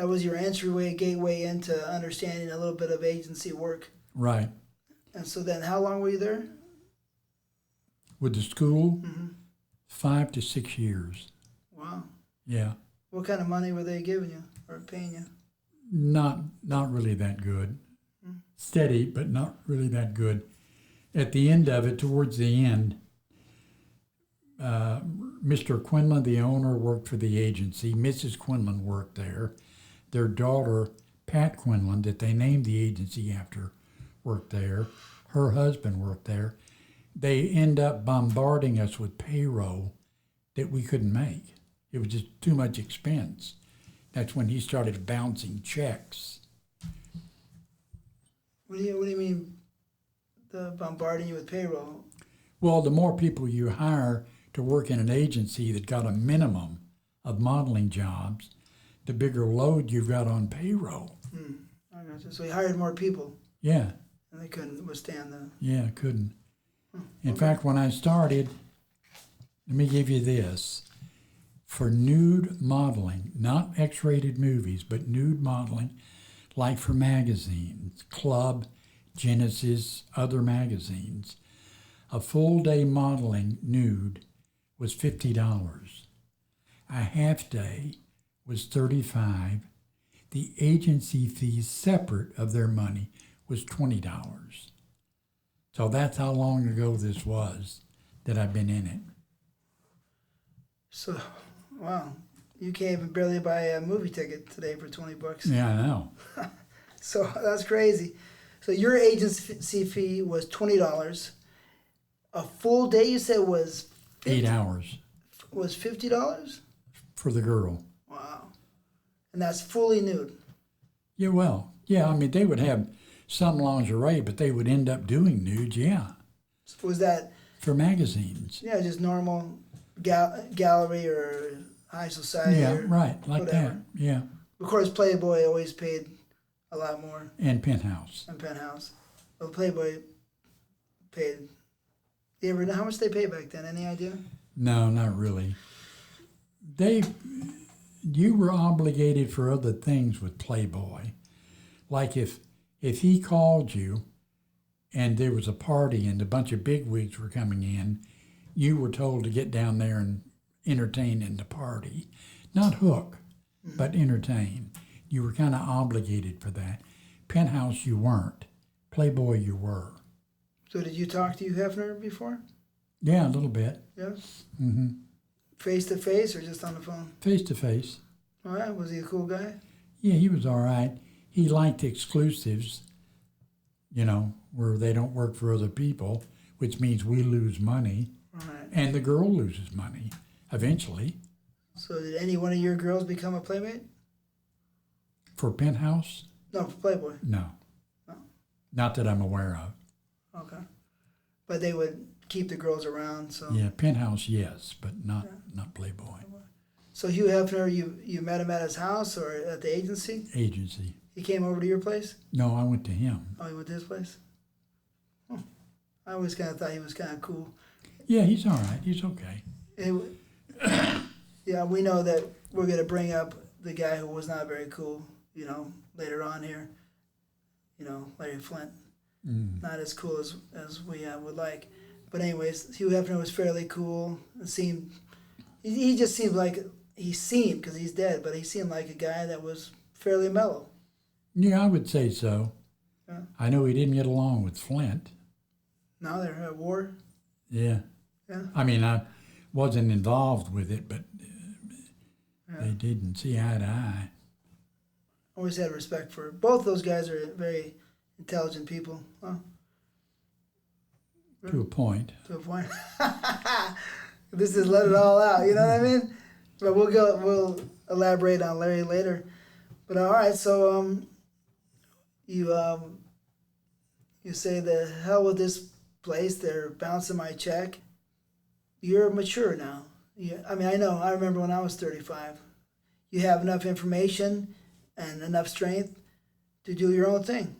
was your entryway, gateway into understanding a little bit of agency work. Right. And so then how long were you there? With the school, 5 to 6 years. Wow. Yeah. What kind of money were they giving you or paying you? Not really that good. Steady, but not really that good. At the end of it, towards the end, Mr. Quinlan, the owner, worked for the agency. Mrs. Quinlan worked there. Their daughter, Pat Quinlan, that they named the agency after, worked there. Her husband worked there. They end up bombarding us with payroll that we couldn't make. It was just too much expense. That's when he started bouncing checks. What do you mean the bombarding you with payroll? Well, the more people you hire to work in an agency that got a minimum of modeling jobs, the bigger load you've got on payroll. I gotcha. So he hired more people Yeah. and they couldn't withstand the. Yeah, couldn't. In fact, when I started, let me give you this. For nude modeling, not X-rated movies, but nude modeling, like for magazines, Club, Genesis, other magazines, a full day modeling nude was $50. A half day was $35. The agency fee separate of their money was $20. So that's how long ago this was that I've been in it. So, wow, you can't even barely buy a movie ticket today for $20. Yeah, I know. So that's crazy. So your agency fee was $20. A full day you said was 8 hours was $50? for the girl. Wow. And that's fully nude. Yeah, well, yeah, I mean, they would have some lingerie, but they would end up doing nudes, yeah, Was that for magazines. just normal gallery or high society? Yeah, or right, like whatever. that, yeah. Of course, Playboy always paid a lot more And Penthouse. than Penthouse. Well, Playboy paid. You ever know how much they paid back then? Any idea? No, not really. You were obligated for other things with Playboy. Like if he called you and there was a party and a bunch of bigwigs were coming in, you were told to get down there and entertain in the party. Not hook, but entertain. You were kind of obligated for that. Penthouse, you weren't. Playboy, you were. So did you talk to Hugh Hefner before? Yeah, a little bit. Yeah. Mm-hmm. Face to face or just on the phone? Face to face. All right. Was he a cool guy? Yeah, he was all right. He liked exclusives, where they don't work for other people, which means we lose money. Right. And the girl loses money eventually. So did any one of your girls become a playmate? For Penthouse? No, for Playboy. No. No. Not that I'm aware of. Okay. But they would keep the girls around. So. Yeah, Penthouse, yes, but not Playboy. So Hugh Hefner, you met him at his house or at the agency? Agency. He came over to your place? No, I went to him. Oh, he went to his place? Oh. I always kind of thought he was kind of cool. Yeah, he's all right. He's okay. Yeah, we know that we're going to bring up the guy who was not very cool, later on here, Larry Flint. Not as cool as we would like. But anyways, Hugh Hefner was fairly cool. He just seemed like, because he's dead, but he seemed like a guy that was fairly mellow. Yeah, I would say so. Yeah. I know he didn't get along with Flint. Now they're at war. Yeah. Yeah. I mean, I wasn't involved with it, but they didn't see eye to eye. Always had respect for both those guys. Are very intelligent people. Huh? To a point. To a point. This is let it all out. You know what I mean? But we'll elaborate on Larry later. But all right, so you say the hell with this place. They're bouncing my check. You're mature now. I remember when I was 35. You have enough information and enough strength to do your own thing.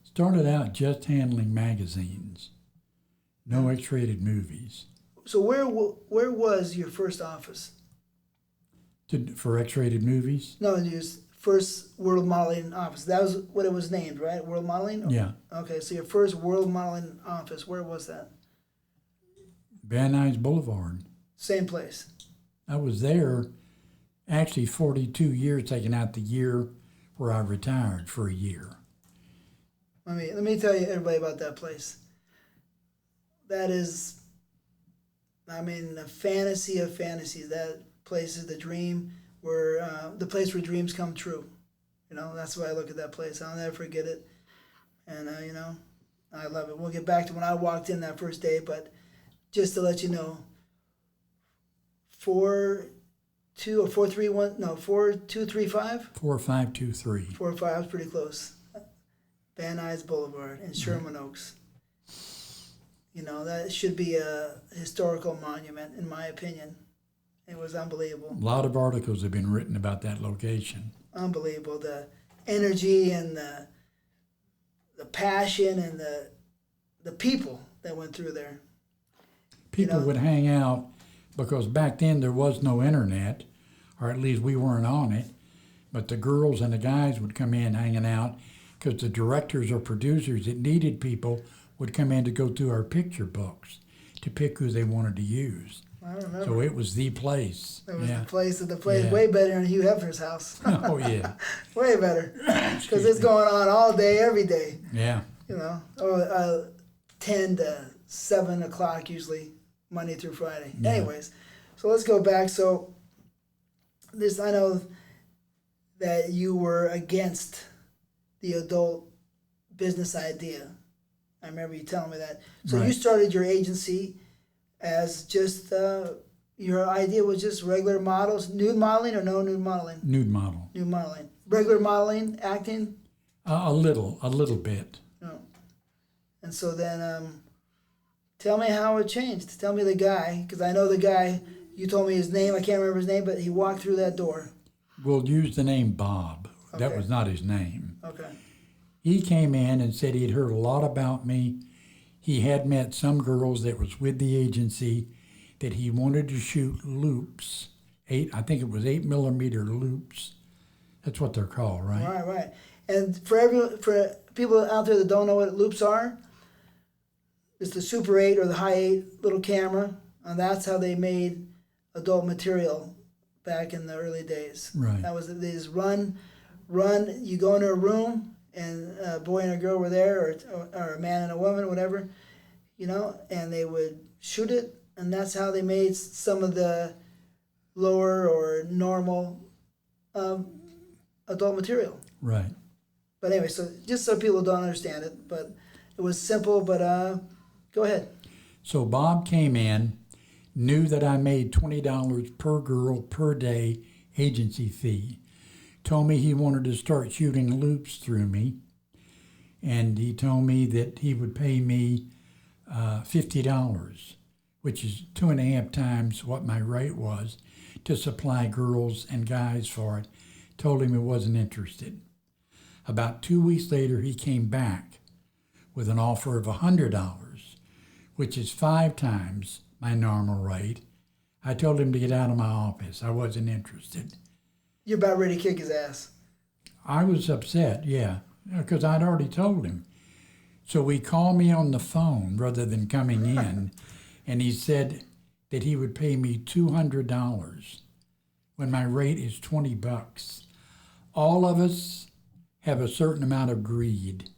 Started out just handling magazines. No X-rated movies. So where was your first office? For X-rated movies? No, your first World Modeling office. That was what it was named, right? World Modeling? Yeah. Okay, so your first World Modeling office, where was that? Van Nuys Boulevard. Same place. I was there actually 42 years, taking out the year where I retired for a year. Let me tell you everybody about that place. That is, the fantasy of fantasies. That place is the dream, the place where dreams come true. That's why I look at that place. I'll never forget it. And, I love it. We'll get back to when I walked in that first day, but just to let you know, 4235? 4523. 45 is pretty close. Van Nuys Boulevard in Sherman Oaks. That should be a historical monument, in my opinion. It was unbelievable. A lot of articles have been written about that location. Unbelievable. The energy and the passion and the people that went through there. People would hang out because back then there was no internet, or at least we weren't on it, but the girls and the guys would come in hanging out because the directors or producers that needed people would come in to go through our picture books to pick who they wanted to use. I remember. So it was the place. It was the place way better than Hugh Hefner's house. Oh, yeah. Way better. Because it's going on all day, every day. Yeah. 10 to 7 o'clock usually, Monday through Friday. Yeah. Anyways, so let's go back. So I know that you were against the adult business idea. I remember you telling me that. So Right. You started your agency as just, your idea was just regular models, nude modeling or no nude modeling? Nude model. Nude modeling. Regular modeling, acting? A little bit. No. And so then, tell me how it changed. Tell me the guy, because I know the guy, you told me his name, I can't remember his name, but he walked through that door. We'll use the name Bob. Okay. That was not his name. Okay. He came in and said he'd heard a lot about me. He had met some girls that was with the agency that he wanted to shoot loops. I think it was 8mm loops. That's what they're called, right? Right. And for people out there that don't know what loops are, it's the Super 8 or the High 8 little camera, and that's how they made adult material back in the early days. Right. That was, they just run. You go into a room, and a boy and a girl were there, or a man and a woman, whatever, and they would shoot it, and that's how they made some of the lower or normal adult material. Right. But anyway, so just so people don't understand it, but it was simple, but go ahead. So Bob came in, knew that I made $20 per girl per day agency fee, told me he wanted to start shooting loops through me, and he told me that he would pay me $50, which is 2.5 times what my rate was, to supply girls and guys for it. Told him he wasn't interested. About 2 weeks later, he came back with an offer of $100, which is 5 times my normal rate. I told him to get out of my office. I wasn't interested. You're about ready to kick his ass. I was upset, yeah, because I'd already told him. So he called me on the phone rather than coming in, and he said that he would pay me $200 when my rate is $20. All of us have a certain amount of greed.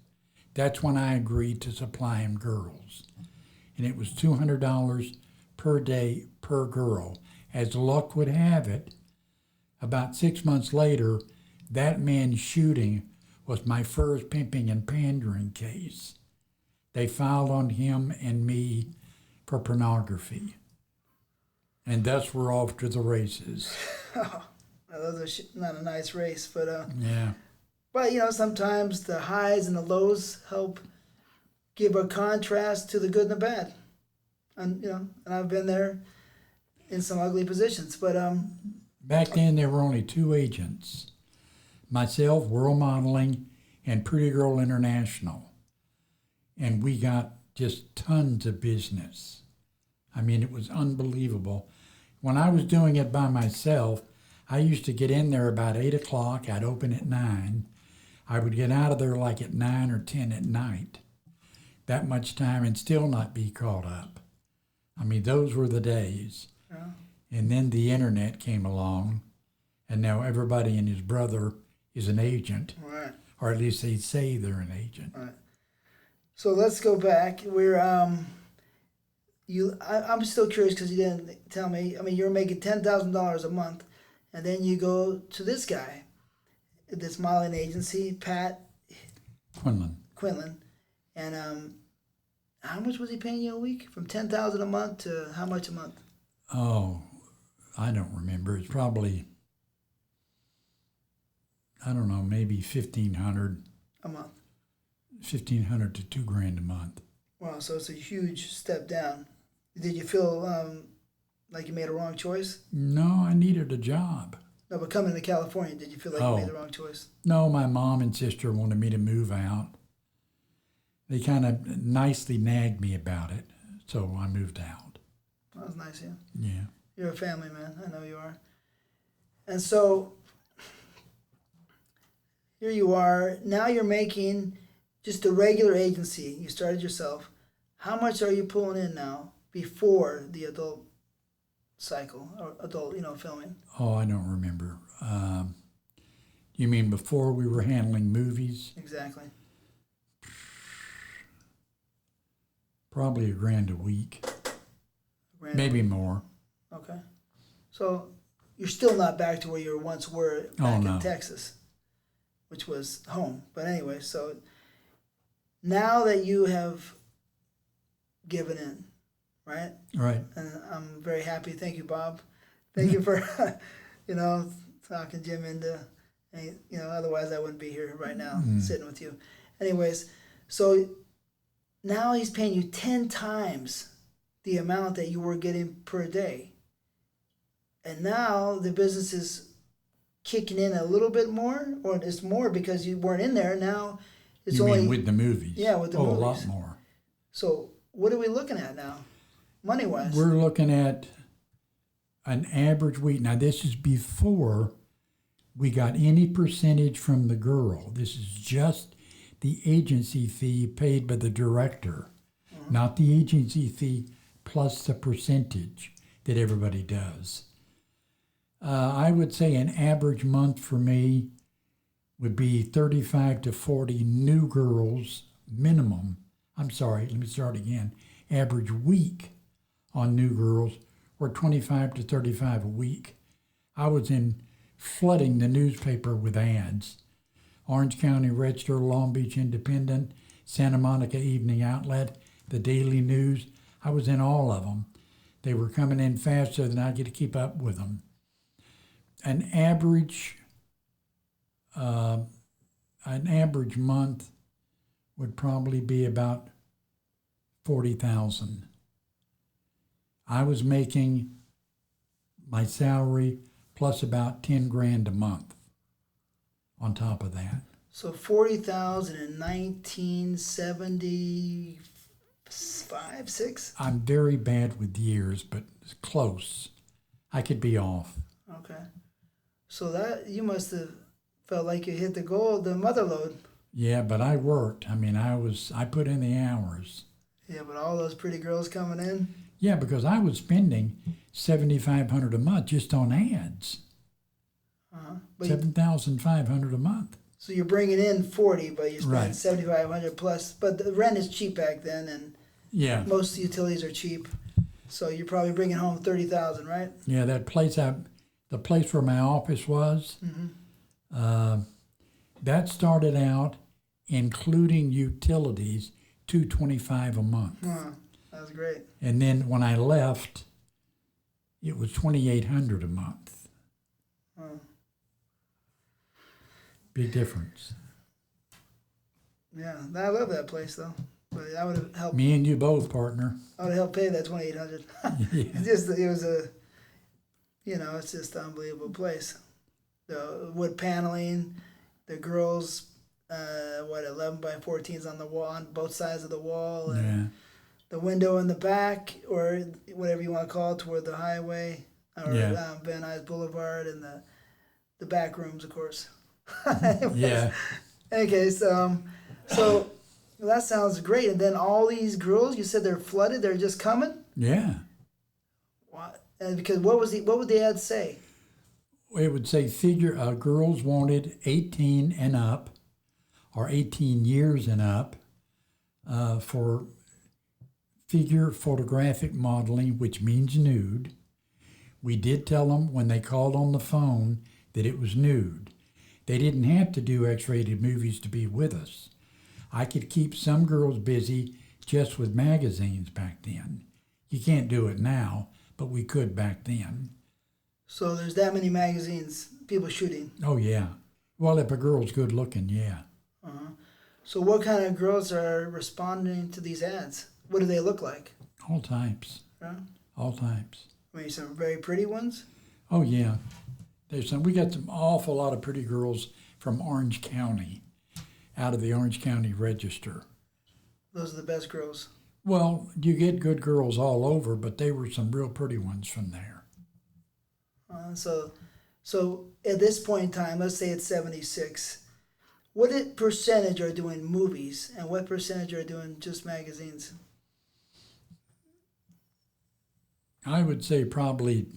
That's when I agreed to supply him girls. And it was $200 per day per girl. As luck would have it, about 6 months later, that man's shooting was my first pimping and pandering case. They filed on him and me for pornography. And thus we're off to the races. Well, those are not a nice race, but Yeah. But sometimes the highs and the lows help give a contrast to the good and the bad, and and I've been there in some ugly positions. But Back then there were only two agents: myself, World Modeling, and Pretty Girl International, and we got just tons of business. I mean, it was unbelievable. When I was doing it by myself, I used to get in there about 8 o'clock. I'd open at 9. I would get out of there like at 9 or 10 at night. That much time and still not be caught up. I mean, those were the days. Yeah. And then the internet came along, and now everybody and his brother is an agent. Right. Or at least they say they're an agent. Right. So let's go back. I'm still curious because you didn't tell me. I mean, you're making $10,000 a month, and then you go to this guy, this modeling agency, Pat Quinlan, and how much was he paying you a week? From $10,000 a month to how much a month? Oh, I don't remember. It's probably, I don't know, maybe $1,500 a month. $1,500 to $2,000 a month. Wow, so it's a huge step down. Did you feel like you made a wrong choice? No, I needed a job. No, but coming to California, did you feel like you made the wrong choice? No, my mom and sister wanted me to move out. They kind of nicely nagged me about it, so I moved out. That was nice, yeah. Yeah. You're a family man. I know you are. And so here you are. Now you're making just a regular agency. You started yourself. How much are you pulling in now before the adult cycle or adult, filming? Oh, I don't remember. You mean before we were handling movies? Exactly. Probably $1,000 a week. Maybe more. Okay. So you're still not back to where you once were back in Texas, which was home. But anyway, so now that you have given in, right? Right. And I'm very happy. Thank you, Bob. Thank you for, talking Jim into, otherwise I wouldn't be here right now sitting with you. Anyways, so now he's paying you 10 times the amount that you were getting per day. And now the business is kicking in a little bit more, or it's more because you weren't in there. Now it's you only... mean with the movies? Yeah, with the movies. A lot more. So what are we looking at now, money-wise? We're looking at an average week. Now, this is before we got any percentage from the girl. This is just the agency fee paid by the director, not the agency fee plus the percentage that everybody does. I would say an average month for me would be 35 to 40 new girls minimum. I'm sorry, let me start again. Average week on new girls were 25 to 35 a week. I was flooding the newspaper with ads. Orange County Register, Long Beach Independent, Santa Monica Evening Outlet, the Daily News. I was in all of them. They were coming in faster than I could keep up with them. An average month would probably be about 40,000. I was making my salary plus about 10 grand a month on top of that. So 40,000 in 1975, 6? I'm very bad with years, but it's close. I could be off. Okay. So that you must have felt like you hit the mother lode. Yeah, but I worked. I mean, I put in the hours. Yeah, but all those pretty girls coming in. Yeah, because I was spending $7,500 a month just on ads. But 7,500 a month. So you're bringing in 40, but you spend Right. 7,500 plus. But the rent is cheap back then, and Yeah, most utilities are cheap. So you're probably bringing home 30,000, right? yeah. That place, the place where my office was, that started out, including utilities, $225 a month. Huh, that was great. And then when I left, it was $2,800 a month. Huh. Big difference. Yeah, I love that place though. But I would have helped. Me and you both, partner. I would have helped pay that 2,800. Yeah. It was a, it's just an unbelievable place. The wood paneling, the girls, 11 by 14s on the wall, on both sides of the wall, and Yeah. the window in the back, or whatever you want to call it, toward the highway, or Yeah. Van Nuys Boulevard, and the back rooms, of course. Yeah. Okay, so that sounds great. And then all these girls, you said they're flooded. They're just coming. Yeah. What? And because what would the ad say? It would say girls wanted 18 and up, or 18 years and up, for figure photographic modeling, which means nude. We did tell them when they called on the phone that it was nude. They didn't have to do X-rated movies to be with us. I could keep some girls busy just with magazines back then. You can't do it now, but we could back then. So there's that many magazines, people shooting. Oh, yeah. Well, if a girl's good looking, yeah. So what kind of girls are responding to these ads? What do they look like? All types. Yeah? All types. I mean, some very pretty ones. Oh, yeah. We got some awful lot of pretty girls from Orange County, out of the Orange County Register. Those are the best girls. Well, you get good girls all over, but they were some real pretty ones from there. So at this point in time, let's say it's 76. What percentage are doing movies, and what percentage are doing just magazines? I would say probably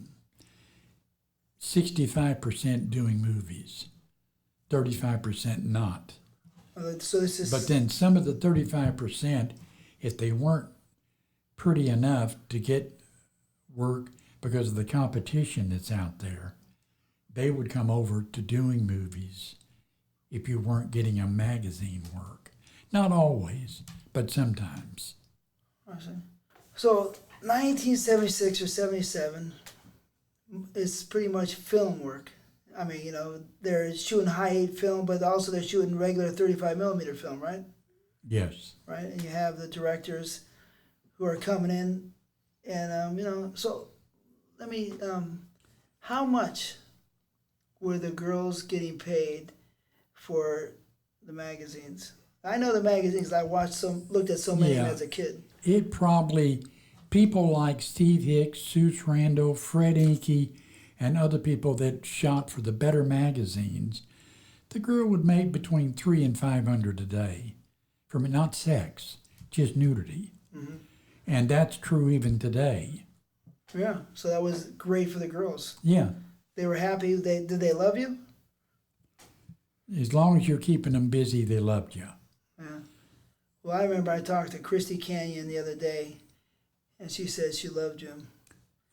65% doing movies, 35% not. So this is. But then some of the 35%, if they weren't pretty enough to get work because of the competition that's out there, they would come over to doing movies if you weren't getting a magazine work. Not always, but sometimes. I see. So 1976 or 77 is pretty much film work. I mean, they're shooting high-8 film, but also they're shooting regular 35 millimeter film, right? Yes. Right, and you have the directors who are coming in, and so let me. How much were the girls getting paid for the magazines? I know the magazines. I looked at so many as a kid. It probably, people like Steve Hicks, Sue Rando, Fred Inke, and other people that shot for the better magazines, the girl would make between $300 and $500 a day, from not sex, just nudity, and that's true even today. Yeah, so that was great for the girls. Yeah, They were happy. Did they love you? as long as you're keeping them busy, they loved you. Yeah. Well, I remember I talked to Christy Canyon the other day, and she said she loved Jim.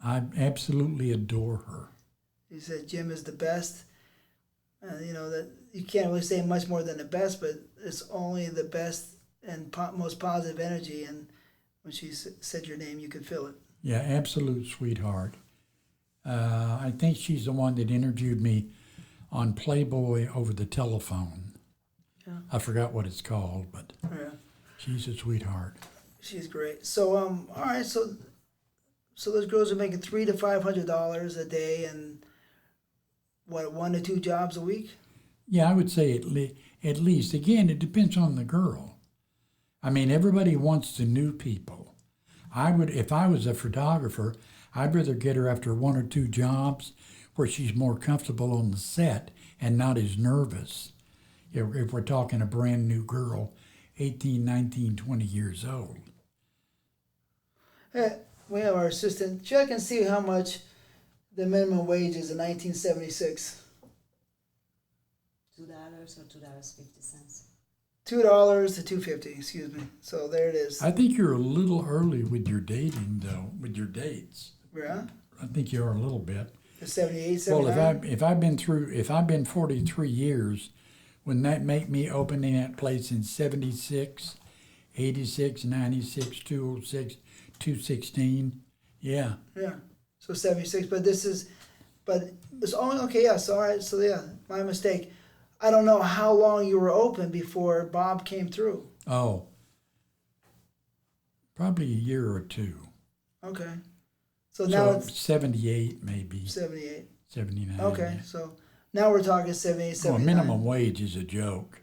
I absolutely adore her. She said Jim is the best. That you can't really say much more than the best, but it's only the best and most positive energy. And when she said your name, you could feel it. Yeah, absolute sweetheart. I think she's the one that interviewed me on Playboy over the telephone. Yeah. I forgot what it's called, but Yeah. she's a sweetheart. She's great. So all right, so those girls are making $300 to $500 a day, and what, 1 to 2 jobs a week? Yeah, I would say at least. Again, it depends on the girl. I mean, everybody wants the new people. If I was a photographer, I'd rather get her after 1 or 2 jobs where she's more comfortable on the set and not as nervous. If we're talking a brand new girl, 18, 19, 20 years old. We have our assistant. Check and see how much the minimum wage is in 1976. $2 or $2.50. $2 to $2.50. Excuse me. So there it is. I think you're a little early with your dating, though, with your dates. Yeah. I think you are a little bit. 78, 79. Well, if I've been 43 years, wouldn't that make me opening that place in 76, 86, 96, 206, 216? Yeah. Yeah. So 76, but it's only, okay, yes, all right, so yeah, my mistake. I don't know how long you were open before Bob came through. Oh, probably a year or two. Okay. So now it's 78 maybe. 78. 79. Okay, yeah. so now we're talking 78, 79. Well, minimum wage is a joke.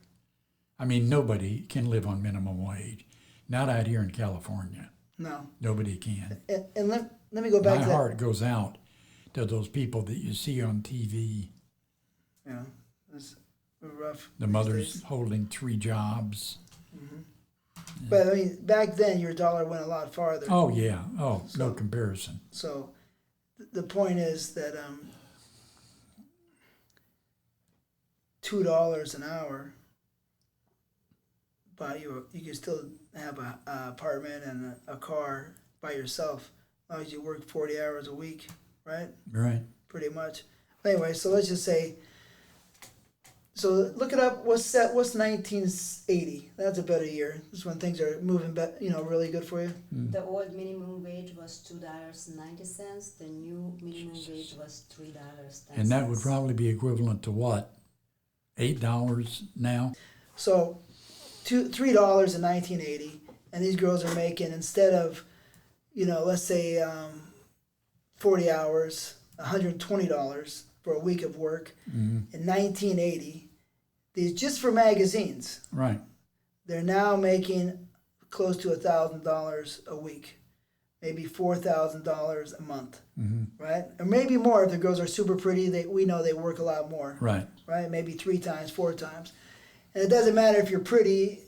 I mean, nobody can live on minimum wage. Not out here in California. No. Nobody can. And let me go back My to heart goes out to those people that you see on TV. Yeah, it's rough. The mothers holding 3 jobs. Mm-hmm. But I mean, back then your dollar went a lot farther. Oh yeah. Oh, no comparison. So, the point is that $2 an hour, but you can still have a apartment and a car by yourself as long as you work 40 hours a week, right? Right. Pretty much. Anyway, so let's just say. So look it up. What's 1980? That's a better year. This is when things are moving, really good for you. Mm. The old minimum wage was $2.90. The new minimum wage was $3.10. And that would probably be equivalent to what? $8 now? So $3 in 1980, and these girls are making, instead of, let's say 40 hours, $120 for a week of work. Mm-hmm. In 1980, these just for magazines. Right. They're now making close to $1,000 a week, maybe $4,000 a month, Mm-hmm. right? Or maybe more if the girls are super pretty. We know they work a lot more, Right. right? Maybe 3 times, 4 times, and it doesn't matter if you're pretty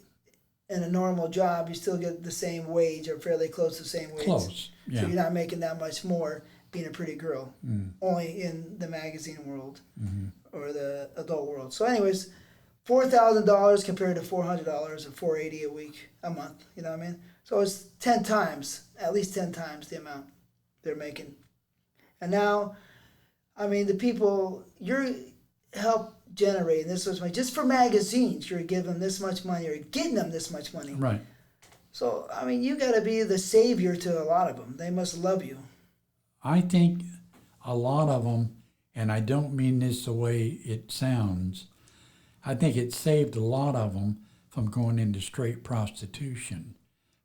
in a normal job. You still get the same wage or fairly close to the same wage. Close. Yeah. So you're not making that much more being a pretty girl, Mm. only in the magazine world Mm-hmm. or the adult world. So, anyways. $4,000 compared to $400 or $480 a month. You know what I mean? So it's 10 times, at least 10 times the amount they're making. And now, I mean, the people you're help generating this much money just for magazines. You're giving them this much money. You're getting them this much money. Right. So I mean, you got to be the savior to a lot of them. They must love you. I think a lot of them, and I don't mean this the way it sounds, I think it saved a lot of them from going into straight prostitution.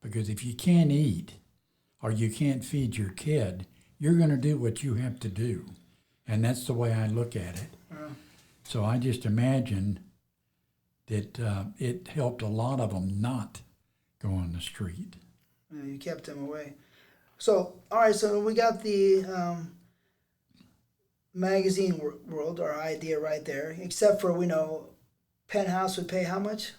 Because if you can't eat or you can't feed your kid, you're going to do what you have to do. And that's the way I look at it. So I just imagine that it helped a lot of them not go on the street. You kept them away. So, all right, so we got the magazine world, our idea right there, except for, Penthouse would pay how much?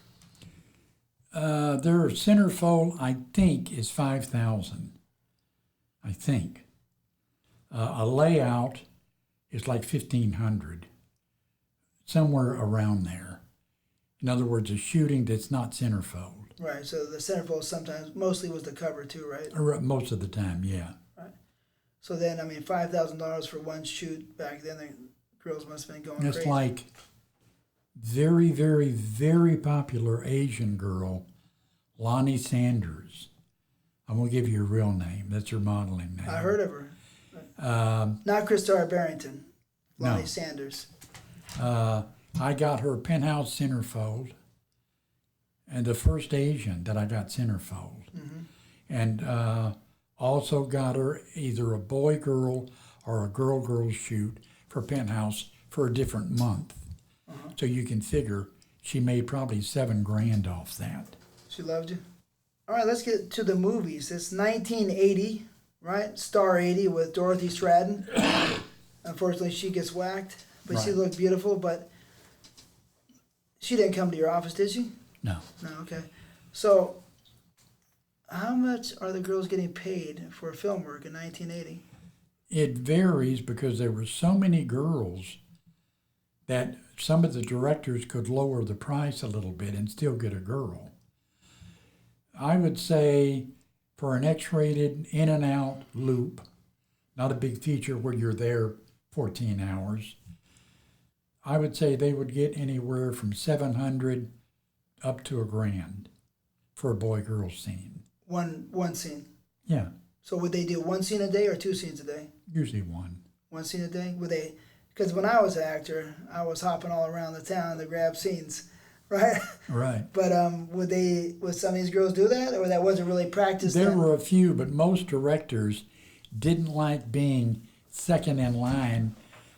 Their centerfold, I think, is $5,000. I think. A layout is like $1,500, somewhere around there. In other words, a shooting that's not centerfold. Right. So the centerfold mostly was the cover too, right? Or most of the time, yeah. Right. So then, $5,000 for one shoot back then, the girls must have been going It's crazy. like very, very, very popular Asian girl, Lonnie Sanders. I'm going to give you her real name. That's her modeling name. I heard of her. Not Christara Barrington. Lonnie No. Sanders. I got her penthouse centerfold, and the first Asian that I got centerfold. Mm-hmm. And also got her either a boy-girl or a girl-girl shoot for penthouse for a different month. Uh-huh. So you can figure she made probably $7,000 off that. She loved you. All right, let's get to the movies. It's 1980, right? Star 80 with Dorothy Stratten. unfortunately she gets whacked, but she Right. looked beautiful. But she didn't come to your office, did she? No. No, okay. So, how much are the girls getting paid for film work in 1980? It varies because there were so many girls that some of the directors could lower the price a little bit and still get a girl. I would say for an X-rated in and out loop, not a big feature where you're there 14 hours, I would say they would get anywhere from $700 up to $1,000 for a boy-girl scene. One scene. Yeah, So would they do one scene a day or two scenes a day? usually one. One scene a day? Would they? Because when I was an actor, I was hopping all around the town to grab scenes, right? Right. But would some of these girls do that, or that wasn't really practiced? There then? were a few, but most directors didn't like being second in line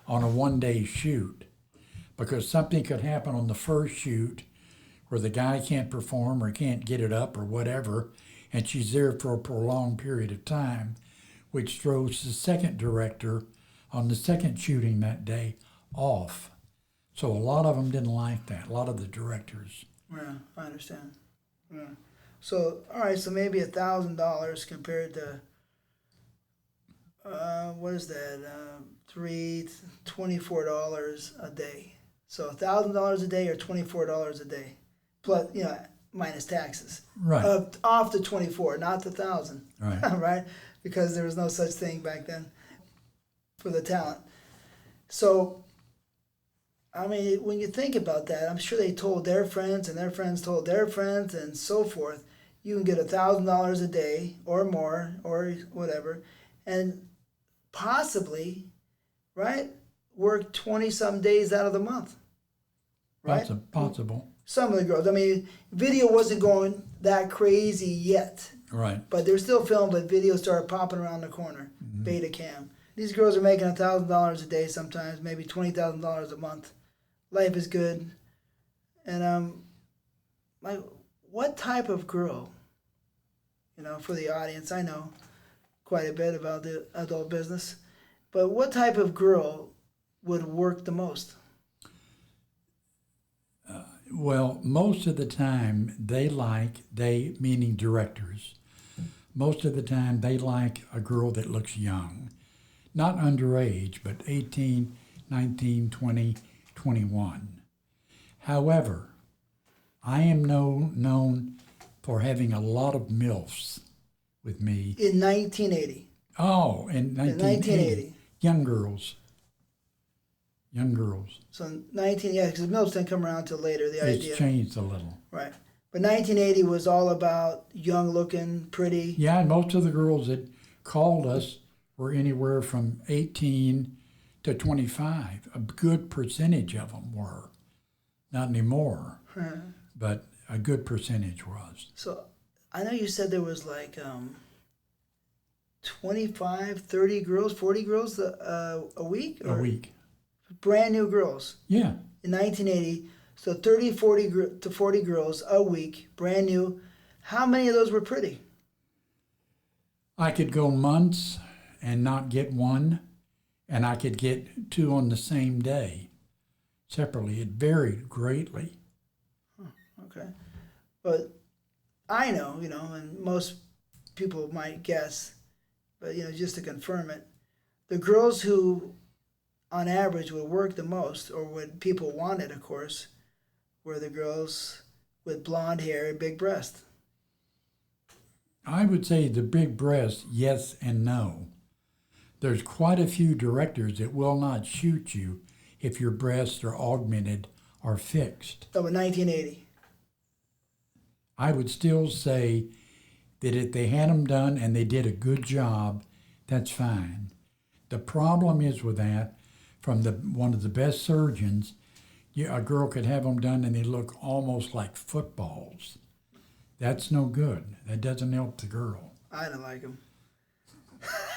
on a one-day shoot because something could happen on the first shoot where the guy can't perform or can't get it up or whatever, and she's there for a prolonged period of time, which throws the second director on the second shooting that day off. So a lot of them didn't like that, a lot of the directors. Yeah, I understand. Yeah. So all right, so maybe $1,000 compared to what is that? $24 a day. So $1,000 a day or $24 a day, plus minus taxes. Right. Off the 24, not the 1,000. Right. Right? Because there was no such thing back then for the talent. So, I mean, when you think about that, I'm sure they told their friends and their friends told their friends and so forth. You can get $1,000 a day or more or whatever, and possibly, right, work 20-some days out of the month. Right? Possible. Some of the girls. I mean, video wasn't going that crazy yet. Right. But they're still filmed, but video started popping around the corner. Beta cam. These girls are making $1,000 a day sometimes, maybe $20,000 a month. Life is good. And like, what type of girl, for the audience, I know quite a bit about the adult business, but what type of girl would work the most? Well, most of the time meaning directors, most of the time they like a girl that looks young. Not underage, but 18, 19, 20, 21. However, I am known for having a lot of MILFs with me. In 1980. Oh, in 1980. Young girls. So because MILFs didn't come around till later, the idea. It's changed a little. Right. But 1980 was all about young looking, pretty. Yeah, and most of the girls that called us were anywhere from 18 to 25. A good percentage of them were. Not anymore, but a good percentage was. So I know you said there was like 25, 30 girls, 40 girls a week? A week. Brand new girls. Yeah. In 1980. So 30, 40 to 40 girls a week, brand new. How many of those were pretty? I could go months and not get one, and I could get two on the same day separately. It varied greatly. Okay. But I know, and most people might guess, but, just to confirm it, the girls who, on average, would work the most, or what people wanted, of course, were the girls with blonde hair and big breasts. I would say the big breast, yes and no. There's quite a few directors that will not shoot you if your breasts are augmented or fixed. Oh, in 1980. I would still say that if they had them done and they did a good job, that's fine. The problem is with that, from one of the best surgeons, a girl could have them done and they look almost like footballs. That's no good. That doesn't help the girl. I didn't like them.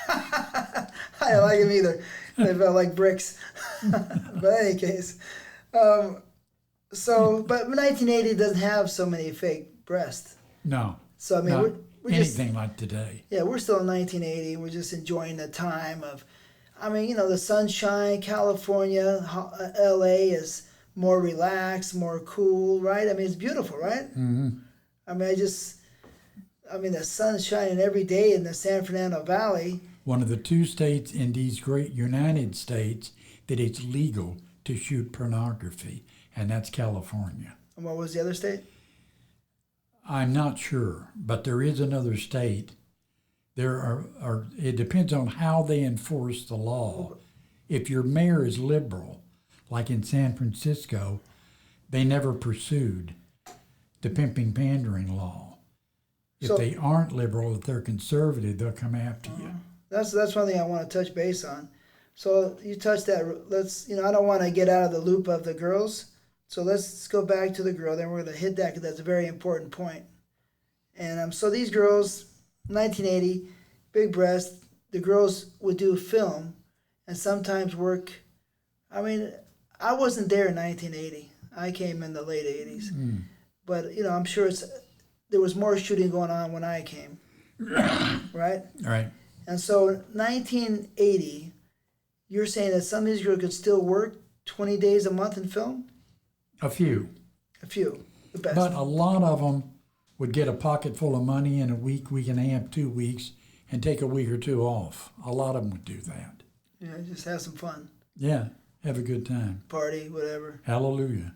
I didn't like them either. They felt like bricks. But in any case. But 1980 doesn't have so many fake breasts. No. So, I mean, not we're anything just, like today. Yeah, we're still in 1980. We're just enjoying the time of, I mean, you know, the sunshine, California, LA is more relaxed, more cool, right? I mean, it's beautiful, right? Mm-hmm. I mean, the sun's shining every day in the San Fernando Valley. One of the 2 states in these great United States that it's legal to shoot pornography, and that's California. And what was the other state? I'm not sure, but there is another state. There are it depends on how they enforce the law. If your mayor is liberal, like in San Francisco, they never pursued the pimping pandering law. If they aren't liberal, if they're conservative, they'll come after you. That's one thing I want to touch base on. So you touched that. Let's, you know, I don't want to get out of the loop of the girls. So let's go back to the girl. Then we're going to hit that because that's a very important point. And so these girls, 1980, big breast. The girls would do film and sometimes work. I mean, I wasn't there in 1980. I came in the late 80s. Mm. But, you know, I'm sure there was more shooting going on when I came. Right? Right. And so 1980, you're saying that some of these girls could still work 20 days a month in film? A few. A few. The best. But a lot of them would get a pocket full of money in a week, week and a half, 2 weeks, and take a week or 2 off. A lot of them would do that. Yeah, just have some fun. Yeah, have a good time. Party, whatever. Hallelujah.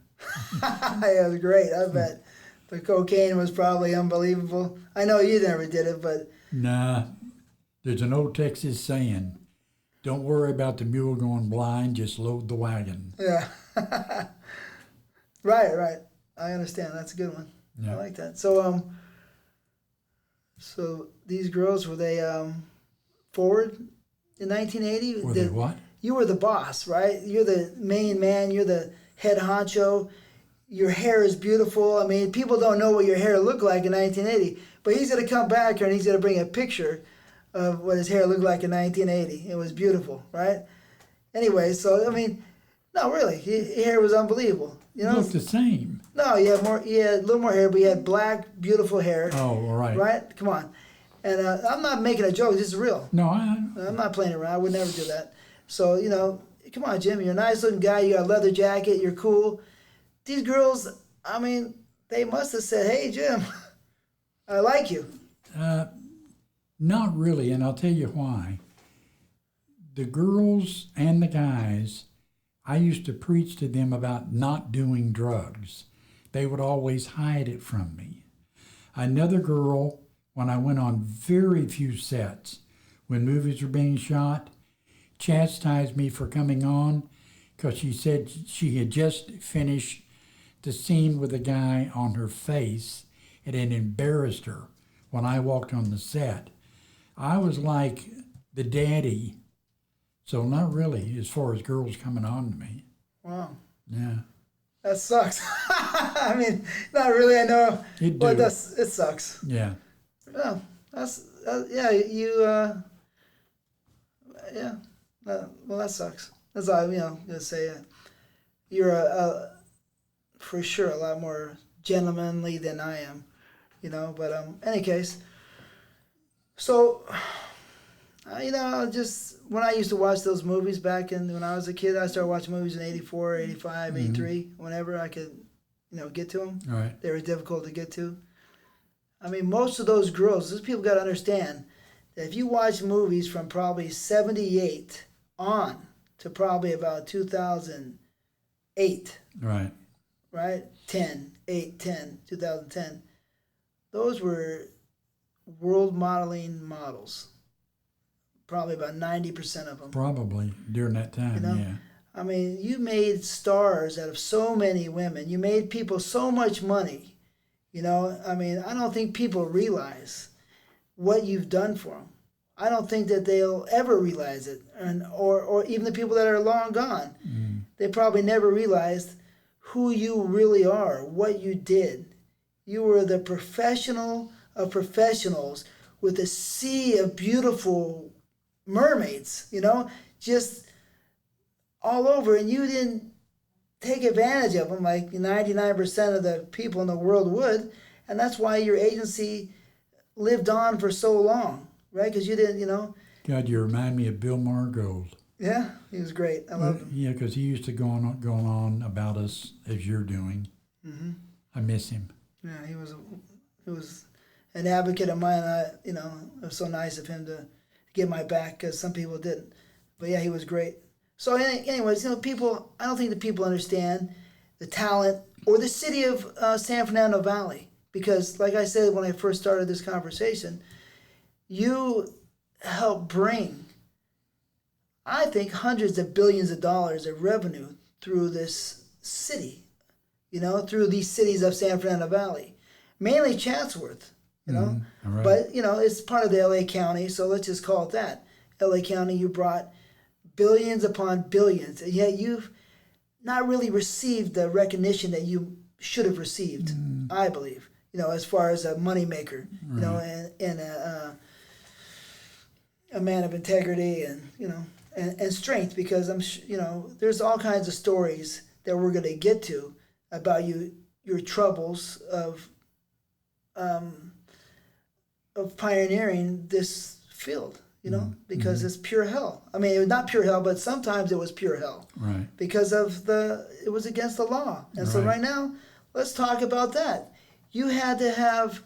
Yeah, it was great. I bet. The cocaine was probably unbelievable. I know you never did it, but... Nah, there's an old Texas saying, don't worry about the mule going blind, just load the wagon. Yeah. Right. I understand. That's a good one. Yeah. I like that. So, so these girls, were they forward in 1980? Were they what? You were the boss, right? You're the main man. You're the head honcho. Your hair is beautiful. I mean, people don't know what your hair looked like in 1980, but he's going to come back here and he's going to bring a picture of what his hair looked like in 1980. It was beautiful, right? Anyway, so, I mean, no, really, his hair was unbelievable. You know, looked the same. No, he had a little more hair, but he had black, beautiful hair. Oh, all right. Right? Come on. And I'm not making a joke. This is real. No, I'm not playing around. I would never do that. So, you know, come on, Jim. You're a nice-looking guy. You got a leather jacket. You're cool. These girls, I mean, they must have said, hey, Jim, I like you. Not really, and I'll tell you why. The girls and the guys, I used to preach to them about not doing drugs. They would always hide it from me. Another girl, when I went on very few sets, when movies were being shot, chastised me for coming on because she said she had just finished the scene with a guy on her face. It had embarrassed her when I walked on the set. I was like the daddy. So not really as far as girls coming on to me. Wow. Yeah. That sucks. I mean, not really, I know. It but do. it sucks. Yeah. Yeah. Yeah, you, yeah. Well, that sucks. That's all, you know, going to say. You're, for sure, a lot more gentlemanly than I am, you know. But any case, so... you know, just when I used to watch those movies back when I was a kid, I started watching movies in 84, 85, 83, whenever I could, you know, get to them. All right. They were difficult to get to. I mean, most of those girls, those people got to understand that if you watch movies from probably 78 on to probably about 2008, Right. 2010, those were world modeling models. Probably about 90% of them. Probably during that time, you know? yeah. I mean, you made stars out of so many women. You made people so much money. You know, I mean, I don't think people realize what you've done for them. I don't think that they'll ever realize it, or even the people that are long gone. They probably never realized who you really are, what you did. You were the professional of professionals with a sea of beautiful mermaids, you know, just all over, and you didn't take advantage of them like 99% of the people in the world would, and that's why your agency lived on for so long, right? Because you didn't, you know. God, you remind me of Bill Margold. Yeah, he was great. I loved him. Yeah, because he used to go on about us as you're doing. Hmm. I miss him. Yeah, he was an advocate of mine. It was so nice of him to get my back because some people didn't. But yeah, he was great. So, anyways, people. I don't think the people understand the talent or the city of San Fernando Valley because, like I said when I first started this conversation, you help bring, I think, hundreds of billions of dollars of revenue through this city. Through these cities of San Fernando Valley, mainly Chatsworth. Right. But it's part of the LA County, so let's just call it that. LA County, you brought billions upon billions, and yet you've not really received the recognition that you should have received, I believe, as far as a moneymaker, and a man of integrity and strength, because there's all kinds of stories that we're going to get to about your troubles of pioneering this field, because it's pure hell. I mean, it was not pure hell, but sometimes it was pure hell. Right. Because it was against the law. And so right now, let's talk about that. You had to have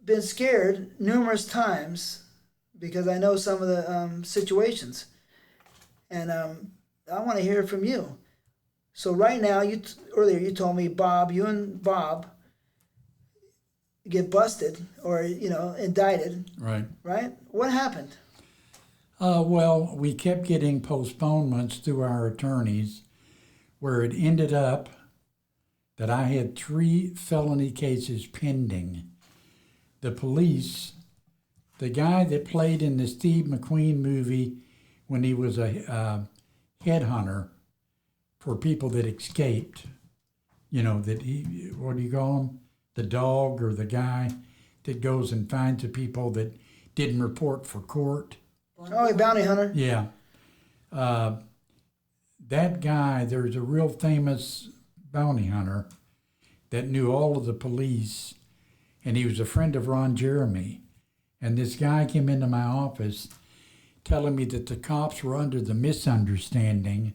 been scared numerous times because I know some of the situations. And I want to hear from you. So right now, earlier you told me you and Bob get busted or, indicted. Right. Right? What happened? Well, we kept getting postponements through our attorneys where it ended up that I had 3 felony cases pending. The police, the guy that played in the Steve McQueen movie when he was a headhunter for people that escaped, that what do you call him? The dog or the guy that goes and finds the people that didn't report for court. Oh, a bounty hunter. Yeah. That guy, there's a real famous bounty hunter that knew all of the police, and he was a friend of Ron Jeremy. And this guy came into my office telling me that the cops were under the misunderstanding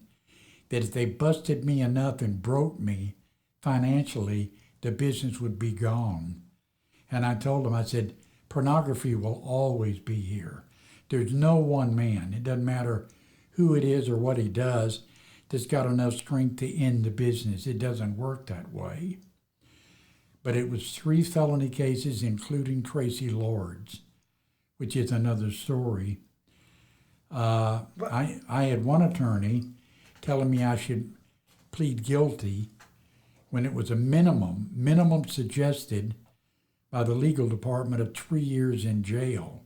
that if they busted me enough and broke me financially, the business would be gone. And I told him, I said, pornography will always be here. There's no one man, it doesn't matter who it is or what he does, that's got enough strength to end the business. It doesn't work that way. But it was 3 felony cases, including Traci Lords, which is another story. I had one attorney telling me I should plead guilty when it was a minimum suggested by the legal department of 3 years in jail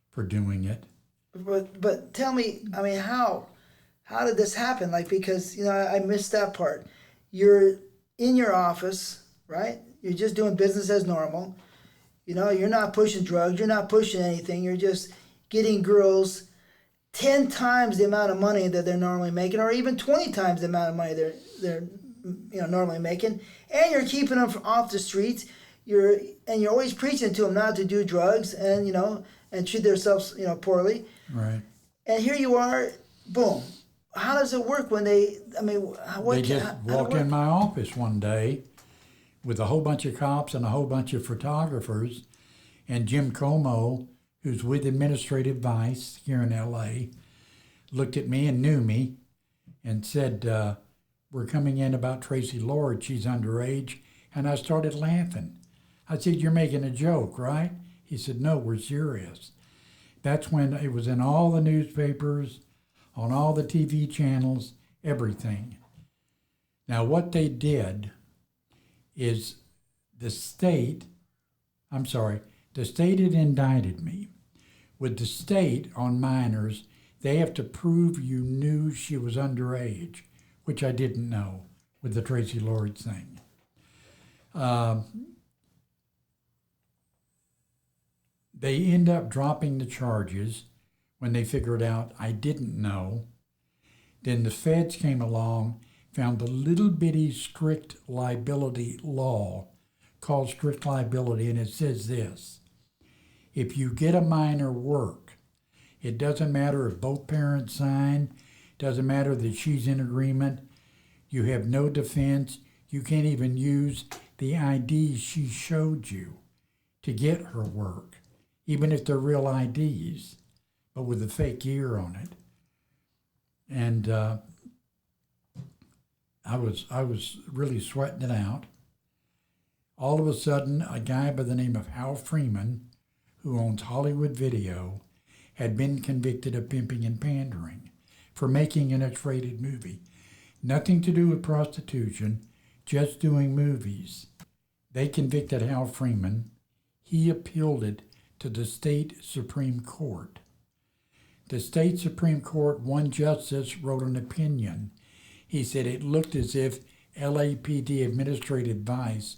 for doing it. But tell me, I mean, how did this happen? Because I missed that part. You're in your office, right? You're just doing business as normal. You're not pushing drugs. You're not pushing anything. You're just getting girls 10 times the amount of money that they're normally making, or even 20 times the amount of money they're normally making, and you're keeping them off the streets. You're always preaching to them not to do drugs and and treat themselves poorly. Right. And here you are, boom. How does it work when they? I mean, they just walked in my office one day with a whole bunch of cops and a whole bunch of photographers, and Jim Como, who's with Administrative Vice here in LA, looked at me and knew me and said, we're coming in about Traci Lords, she's underage. And I started laughing. I said, you're making a joke, right? He said, no, we're serious. That's when it was in all the newspapers, on all the TV channels, everything. Now what they did is the state had indicted me. With the state on minors, they have to prove you knew she was underage, which I didn't know with the Traci Lords thing. They end up dropping the charges when they figured out I didn't know. Then the feds came along, found the little bitty strict liability law called strict liability, and it says this: if you get a minor work, It doesn't matter if both parents sign. Doesn't matter that she's in agreement. You have no defense. You can't even use the IDs she showed you to get her work, even if they're real IDs, but with a fake year on it. And I was really sweating it out. All of a sudden, a guy by the name of Hal Freeman, who owns Hollywood Video, had been convicted of pimping and pandering for making an X-rated movie. Nothing to do with prostitution, just doing movies. They convicted Hal Freeman. He appealed it to the state Supreme Court. The state Supreme Court, one justice wrote an opinion. He said it looked as if LAPD administrative advice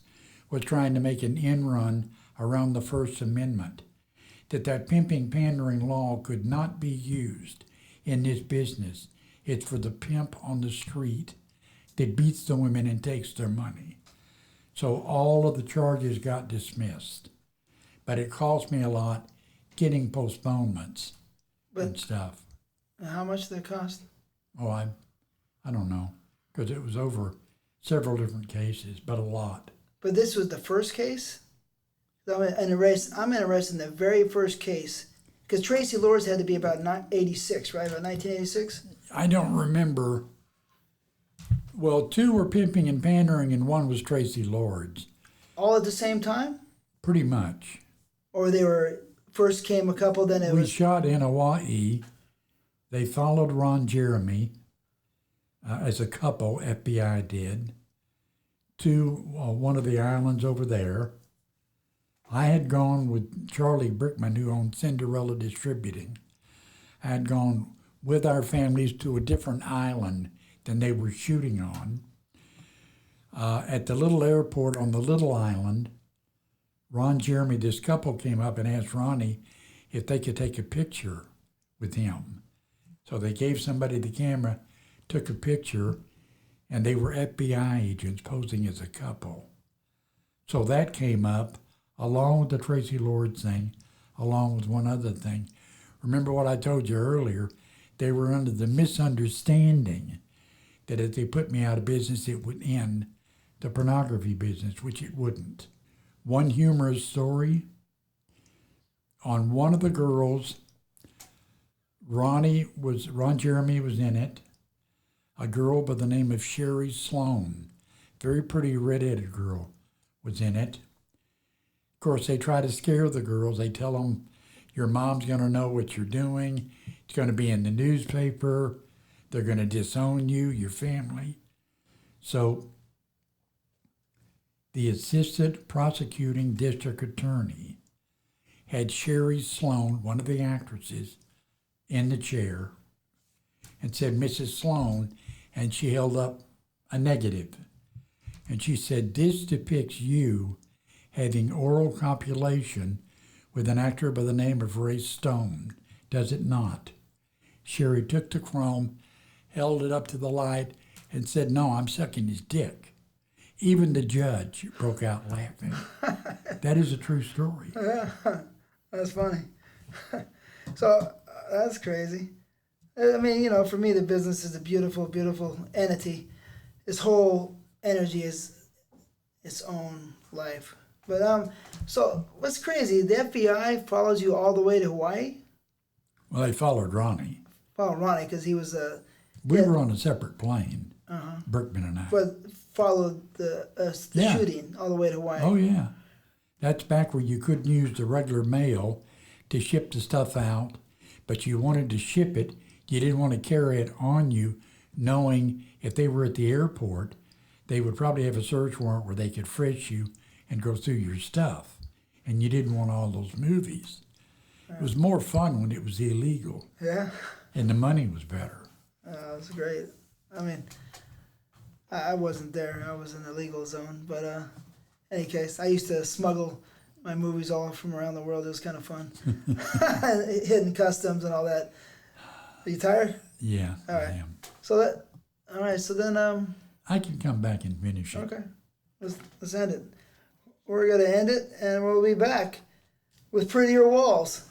was trying to make an end run around the First Amendment, that pimping pandering law could not be used in this business. It's for the pimp on the street that beats the women and takes their money. So all of the charges got dismissed. But it cost me a lot getting postponements and stuff. How much did it cost? Oh, I don't know, because it was over several different cases, but a lot. But this was the first case? I'm interested in the very first case. Because Traci Lords had to be about 86, right? About 1986? I don't remember. Well, 2 were pimping and pandering, and 1 was Traci Lords. All at the same time? Pretty much. Or they were, first came a couple, then it was... We shot in Hawaii. They followed Ron Jeremy as a couple, FBI did, to one of the islands over there. I had gone with Charlie Brickman, who owned Cinderella Distributing. I had gone with our families to a different island than they were shooting on. At the little airport on the little island, Ron Jeremy, this couple came up and asked Ronnie if they could take a picture with him. So they gave somebody the camera, took a picture, and they were FBI agents posing as a couple. So that came up, along with the Traci Lords thing, along with one other thing. Remember what I told you earlier? They were under the misunderstanding that if they put me out of business, it would end the pornography business, which it wouldn't. One humorous story, on one of the girls, Ron Jeremy was in it, a girl by the name of Sherry Sloan, very pretty redheaded girl, was in it. Of course, they try to scare the girls. They tell them, your mom's going to know what you're doing. It's going to be in the newspaper. They're going to disown you, your family. So the assistant prosecuting district attorney had Sherry Sloan, one of the actresses, in the chair and said, Mrs. Sloan, and she held up a negative. And she said, this depicts you having oral copulation with an actor by the name of Ray Stone, does it not? Sherry took the chrome, held it up to the light, and said, no, I'm sucking his dick. Even the judge broke out laughing. That is a true story. Yeah, that's funny. So that's crazy. I mean, for me, the business is a beautiful, beautiful entity. This whole energy is its own life. But so what's crazy? The FBI follows you all the way to Hawaii. Well, they followed Ronnie. Followed Ronnie because he was We were on a separate plane. Berkman and I. But followed the shooting all the way to Hawaii. Oh yeah, that's back where you couldn't use the regular mail to ship the stuff out, but you wanted to ship it. You didn't want to carry it on you, knowing if they were at the airport, they would probably have a search warrant where they could frisk you and go through your stuff. And you didn't want all those movies. It was more fun when it was illegal. Yeah. And the money was better. It was great. I mean, I wasn't there. I was in the legal zone. But in any case, I used to smuggle my movies all from around the world. It was kind of fun. Hidden customs and all that. Are you tired? Yeah, all right. I am. So then I can come back and finish it. Okay. Let's end it. We're going to end it, and we'll be back with prettier walls.